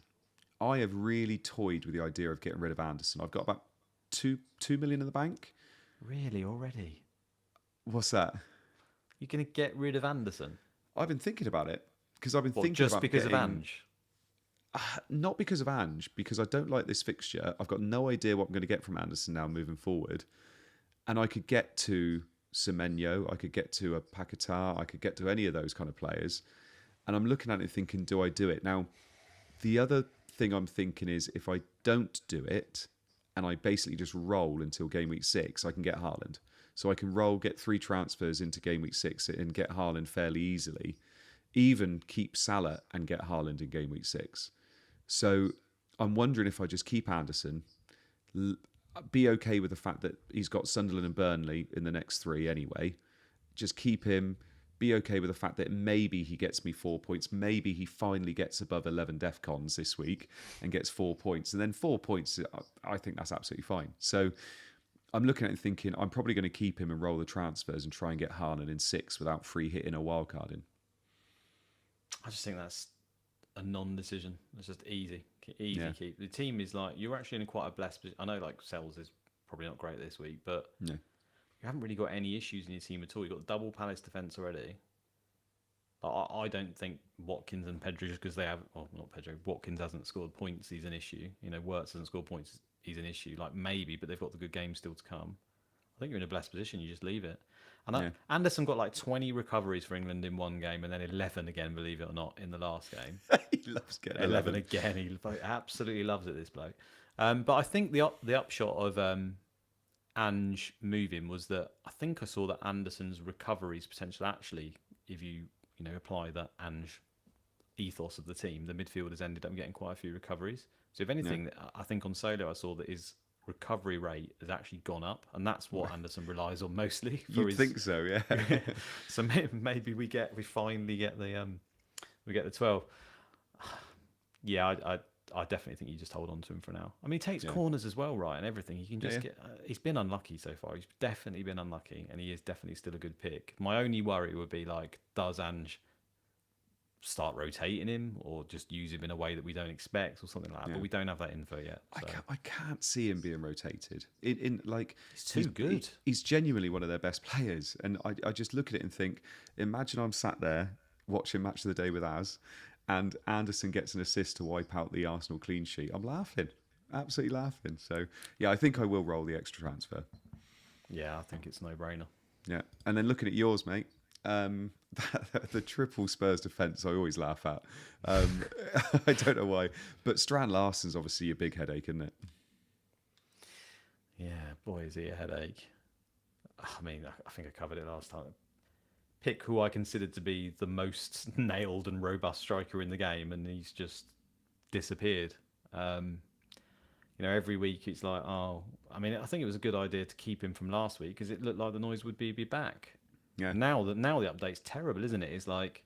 I have really toyed with the idea of getting rid of Anderson. I've got about 2 million in the bank. Really, already? What's that? You're going to get rid of Anderson? I've been thinking about it because I've been thinking just about because of Ange? Not because of Ange, because I don't like this fixture. I've got no idea what I'm going to get from Anderson now moving forward. And I could get to Semenyo, I could get to a Paquetá, I could get to any of those kind of players. And I'm looking at it thinking, do I do it? Now, the other thing I'm thinking is if I don't do it, and I basically just roll until game week 6, I can get Haaland. So I can get 3 transfers into game week 6 and get Haaland fairly easily. Even keep Salah and get Haaland in game week 6. So I'm wondering if I just keep Anderson, be okay with the fact that he's got Sunderland and Burnley in the next 3 anyway. Just keep him. Be okay with the fact that maybe he gets me 4 points. Maybe he finally gets above 11 DEFCONs this week and gets 4 points. And then 4 points, I think that's absolutely fine. So I'm looking at it thinking I'm probably going to keep him and roll the transfers and try and get Haaland in 6 without free hitting a wild card in. I just think that's a non-decision. It's just easy keep. The team is like, you're actually in quite a blessed position. I know like Sells is probably not great this week, but you haven't really got any issues in your team at all. You've got double Palace defence already. I don't think Watkins and Pedro, just because they have, well, not Pedro, Watkins hasn't scored points, he's an issue. Wirtz hasn't scored points, he's an issue. Like maybe, but they've got the good games still to come. I think you're in a blessed position, you just leave it. And Anderson got like 20 recoveries for England in one game and then 11 again, believe it or not, in the last game. He loves getting 11 again. He absolutely loves it, this bloke. But I think the upshot of Ange moving was that I think I saw that Anderson's recoveries potential actually, if you apply that Ange ethos of the team, the midfielders ended up getting quite a few recoveries. So if anything, I think on solo I saw that his recovery rate has actually gone up, and that's what Anderson relies on mostly. You'd think so, yeah. So maybe we finally get the 12. Yeah, I definitely think you just hold on to him for now. I mean, he takes corners as well, right, and everything. He can just get. He's been unlucky so far. He's definitely been unlucky, and he is definitely still a good pick. My only worry would be like, does Ange start rotating him, or just use him in a way that we don't expect, or something like that? But we don't have that info yet. So. I can't see him being rotated. In like he's too good. He's genuinely one of their best players, and I just look at it and think, imagine I'm sat there watching Match of the Day with Az, and Anderson gets an assist to wipe out the Arsenal clean sheet. I'm laughing, absolutely laughing. So yeah, I think I will roll the extra transfer. Yeah, I think it's no brainer. Yeah, and then looking at yours, mate. the triple Spurs defence I always laugh at. I don't know why. But Strand Larsen's obviously a big headache, isn't it? Yeah, boy, is he a headache. I mean, I think I covered it last time. Pick who I considered to be the most nailed and robust striker in the game, and he's just disappeared. Every week it's like, oh, I mean, I think it was a good idea to keep him from last week because it looked like the noise would be back. Yeah. Now the update's terrible, isn't it? It's like,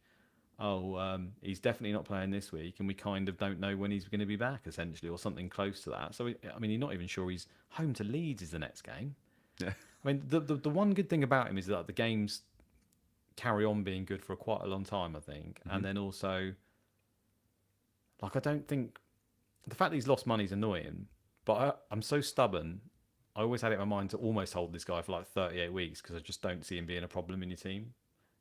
he's definitely not playing this week, and we kind of don't know when he's going to be back, essentially, or something close to that. So, I mean, you're not even sure he's home to Leeds is the next game. Yeah. I mean, the one good thing about him is that the games carry on being good for quite a long time, I think. Mm-hmm. And then also, like, I don't think the fact that he's lost money is annoying, but I'm so stubborn. I always had it in my mind to almost hold this guy for like 38 weeks because I just don't see him being a problem in your team,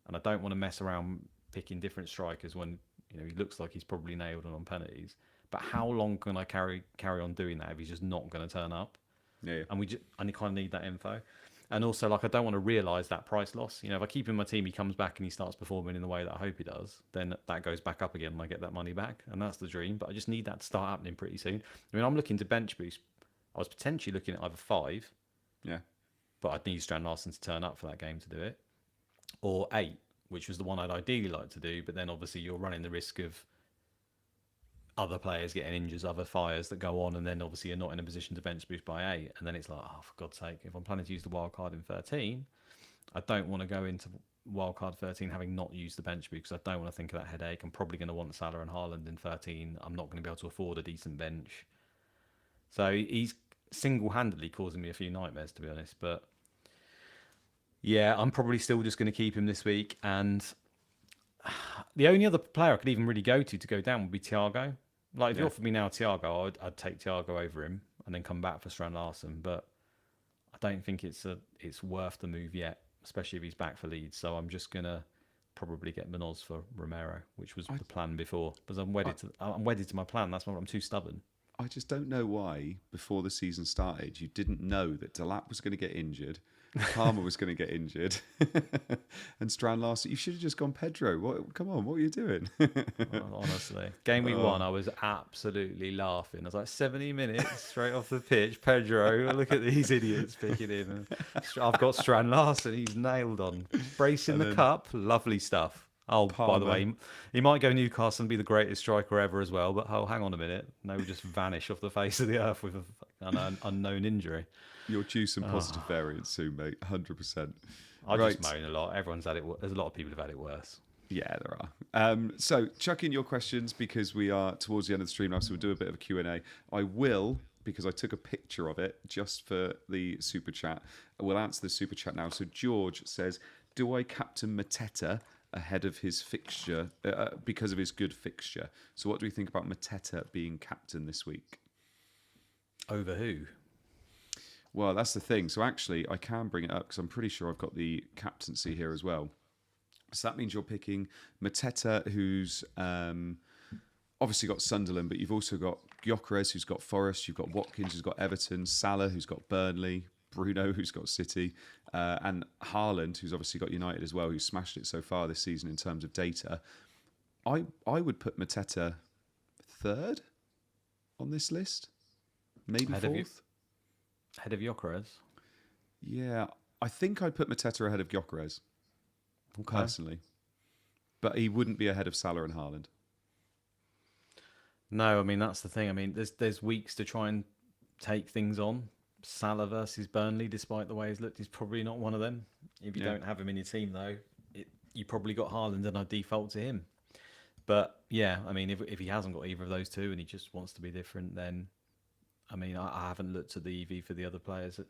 and I don't want to mess around picking different strikers when he looks like he's probably nailed on penalties. But how long can I carry on doing that if he's just not going to turn up? Yeah. And I kind of need that info. And also, like, I don't want to realise that price loss. If I keep him in my team, he comes back and he starts performing in the way that I hope he does, then that goes back up again and I get that money back. And that's the dream. But I just need that to start happening pretty soon. I mean, I'm looking to bench boost. I was potentially looking at either 5. Yeah. But I'd need Strand Larsen to turn up for that game to do it. Or 8, which was the one I'd ideally like to do. But then obviously you're running the risk of other players getting injuries, other fires that go on, and then obviously you're not in a position to bench boost by 8, and then it's like, oh, for God's sake, if I'm planning to use the wild card in 13, I don't want to go into wild card 13 having not used the bench boost because I don't want to think of that headache. I'm probably going to want Salah and Haaland in 13. I'm not going to be able to afford a decent bench. So he's single-handedly causing me a few nightmares, to be honest. But yeah, I'm probably still just going to keep him this week. And the only other player I could even really go to go down would be Thiago. Like, if you offered me now Thiago, I'd take Thiago over him and then come back for Strand Larsen. But I don't think it's worth the move yet, especially if he's back for Leeds. So I'm just gonna probably get Munoz for Romero, which was the plan before. Because I'm wedded to my plan. That's why I'm too stubborn. I just don't know why, before the season started, you didn't know that Delap was going to get injured, Palmer was going to get injured, and Strand Larsen. You should have just gone Pedro. Come on, what are you doing? Honestly, game week 1, I was absolutely laughing. I was like, 70 minutes straight off the pitch. Pedro, look at these idiots picking him. I've got Strand Larsen. He's nailed on. Bracing the cup. Lovely stuff. Oh, Palmer. By the way, he might go Newcastle and be the greatest striker ever as well. But hang on a minute. No, just vanish off the face of the earth with an unknown injury. You'll choose some positive variants soon, mate. 100%. I just moan a lot. Everyone's had it. There's a lot of people who've had it worse. Yeah, there are. So chuck in your questions because we are towards the end of the stream now, so we'll do a bit of a Q&A. I will, because I took a picture of it just for the super chat. We'll answer the super chat now. So George says, do I captain Mateta ahead of his fixture because of his good fixture? So what do we think about Mateta being captain this week? Over who? Well, that's the thing. So actually, I can bring it up because I'm pretty sure I've got the captaincy here as well. So that means you're picking Mateta, who's obviously got Sunderland, but you've also got Gyökeres, who's got Forest, you've got Watkins, who's got Everton, Salah, who's got Burnley, Bruno, who's got City, and Haaland, who's obviously got United as well, who's smashed it so far this season in terms of data. I would put Mateta 3rd on this list, maybe 4th. Ahead of Gyökeres? Yeah, I think I'd put Mateta ahead of Gyökeres, personally. But he wouldn't be ahead of Salah and Haaland. No, I mean, that's the thing. I mean, there's weeks to try and take things on. Salah versus Burnley, despite the way he's looked, he's probably not one of them. If you don't have him in your team, though, you probably got Haaland and I default to him. But, yeah, I mean, if he hasn't got either of those two and he just wants to be different, then... I mean, I haven't looked at the EV for the other players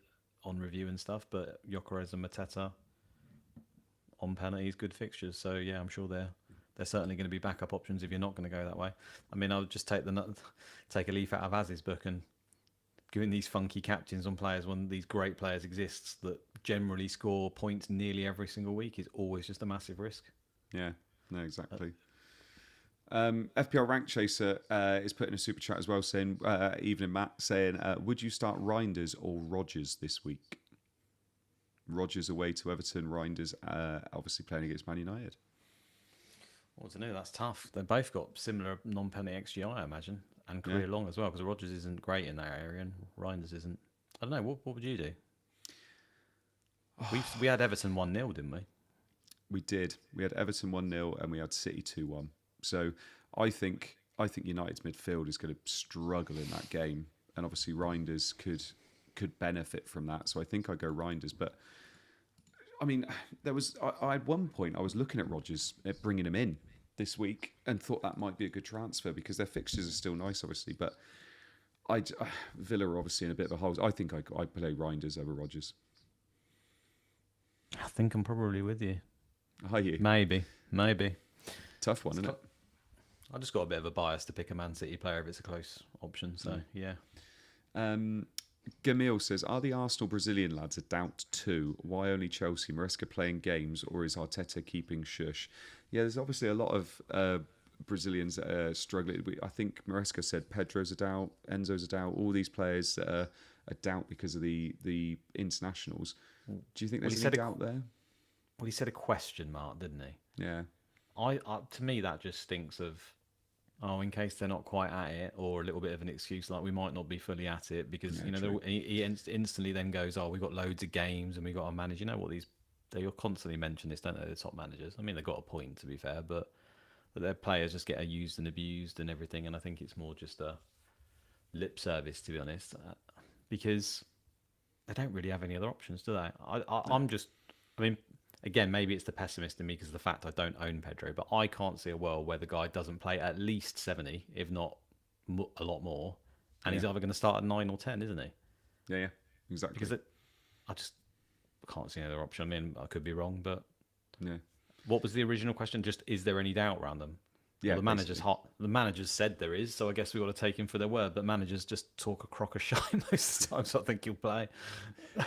on review and stuff, but Gyökeres and Mateta on penalties, good fixtures. So yeah, I'm sure they're certainly going to be backup options if you're not going to go that way. I mean, I'll just take a leaf out of Az's book and giving these funky captains on players when these great players exist that generally score points nearly every single week is always just a massive risk. Yeah, no, exactly. FPL Rank Chaser is putting a super chat as well saying, evening Matt, saying, would you start Reinders or Rodgers this week? Rodgers away to Everton, Reinders obviously playing against Man United. What to know? That's tough. They've both got similar non-penalty XGI, I imagine, and career long as well, because Rodgers isn't great in that area and Reinders isn't. I don't know. What would you do? We had Everton 1-0, didn't we? We did. We had Everton 1-0 and we had City 2-1. So I think United's midfield is going to struggle in that game, and obviously Reinders could benefit from that. So I think I go Reinders, but I mean, I at one point I was looking at Rodgers at bringing him in this week and thought that might be a good transfer because their fixtures are still nice, obviously. But Villa are obviously in a bit of a hole. I think I play Reinders over Rodgers. I think I'm probably with you. Are you? Maybe. Tough one, isn't it? I just got a bit of a bias to pick a Man City player if it's a close option. So yeah. Gamil says, are the Arsenal Brazilian lads a doubt too? Why only Chelsea? Maresca playing games, or is Arteta keeping shush? Yeah, there's obviously a lot of Brazilians that are struggling. I think Maresca said Pedro's a doubt, Enzo's a doubt, all these players that are a doubt because of the internationals. Do you think there's any doubt there? Well, he said a question mark, didn't he? Yeah. To me, that just stinks of, in case they're not quite at it, or a little bit of an excuse like we might not be fully at it, because he instantly then goes, we've got loads of games and we've got to manage. You know what they constantly mention this, don't they? The top managers. I mean, they've got a point, to be fair, but their players just get used and abused and everything. And I think it's more just a lip service, to be honest, because they don't really have any other options, do they? I mean, again, maybe it's the pessimist in me because of the fact I don't own Pedro, but I can't see a world where the guy doesn't play at least 70, if not a lot more, and he's either going to start at 9 or 10, isn't he? Yeah, exactly. Because I just can't see any other option. I mean, I could be wrong, but yeah. What was the original question? Just, is there any doubt around them? Yeah, well, the managers said there is, so I guess we've got to take him for their word. But managers just talk a crock of shite most of the time, so I think he'll play.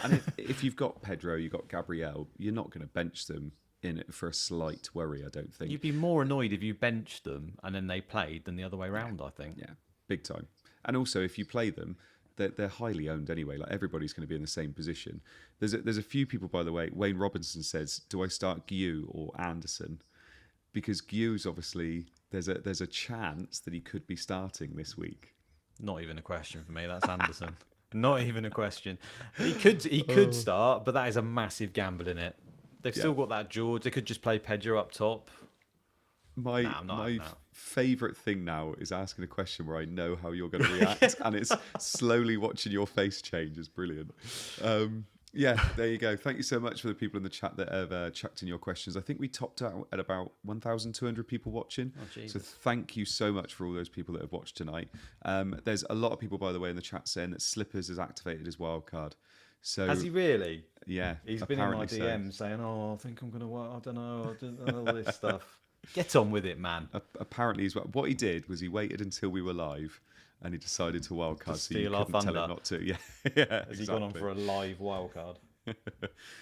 And if you've got Pedro, you've got Gabriel, you're not going to bench them in it for a slight worry, I don't think. You'd be more annoyed if you benched them and then they played than the other way around, I think. Yeah, big time. And also, if you play them, they're highly owned anyway. Like, everybody's going to be in the same position. There's a few people, by the way. Wayne Robinson says, do I start Guiu or Anderson? Because Guiu's obviously... There's a chance that he could be starting this week. Not even a question for me. That's Anderson. Not even a question. He could start, but that is a massive gamble in it. They've still got that George. They could just play Pedro up top. My favourite thing now is asking a question where I know how you're going to react, and it's slowly watching your face change. Is brilliant. Yeah, there you go. Thank you so much for the people in the chat that have chucked in your questions. I think we topped out at about 1,200 people watching. So thank you so much for all those people that have watched tonight. There's a lot of people, by the way, in the chat saying that Slippers has activated his wildcard. So has he really? Yeah. He's been in my DM saying, I think I'm going to work. I don't know, all this stuff. Get on with it, man. Apparently, what he did was he waited until we were live, and he decided to wildcard, so you couldn't tell him not to. Yeah, Has he gone on for a live wildcard?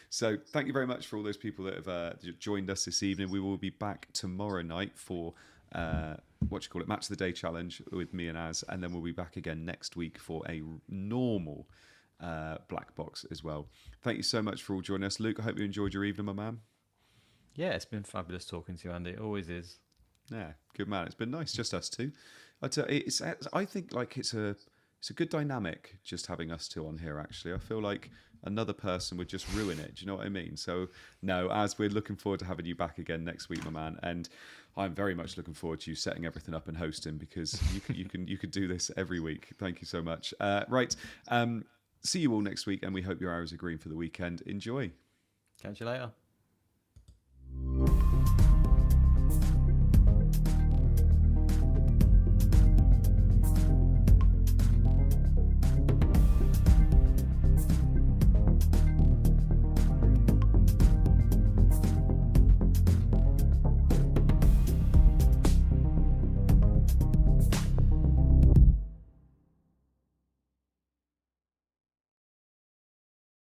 So thank you very much for all those people that have joined us this evening. We will be back tomorrow night for Match of the Day challenge with me and Az, and then we'll be back again next week for a normal Black Box as well. Thank you so much for all joining us. Luke, I hope you enjoyed your evening, my man. Yeah, it's been fabulous talking to you, Andy. It always is. Yeah, good man. It's been nice, just us two. I think like it's a good dynamic just having us two on here. Actually, I feel like another person would just ruin it. Do you know what I mean? So no, as we're looking forward to having you back again next week, my man, and I'm very much looking forward to you setting everything up and hosting, because you could do this every week. Thank you so much. Right, see you all next week, and we hope your arrows are green for the weekend. Enjoy. Catch you later.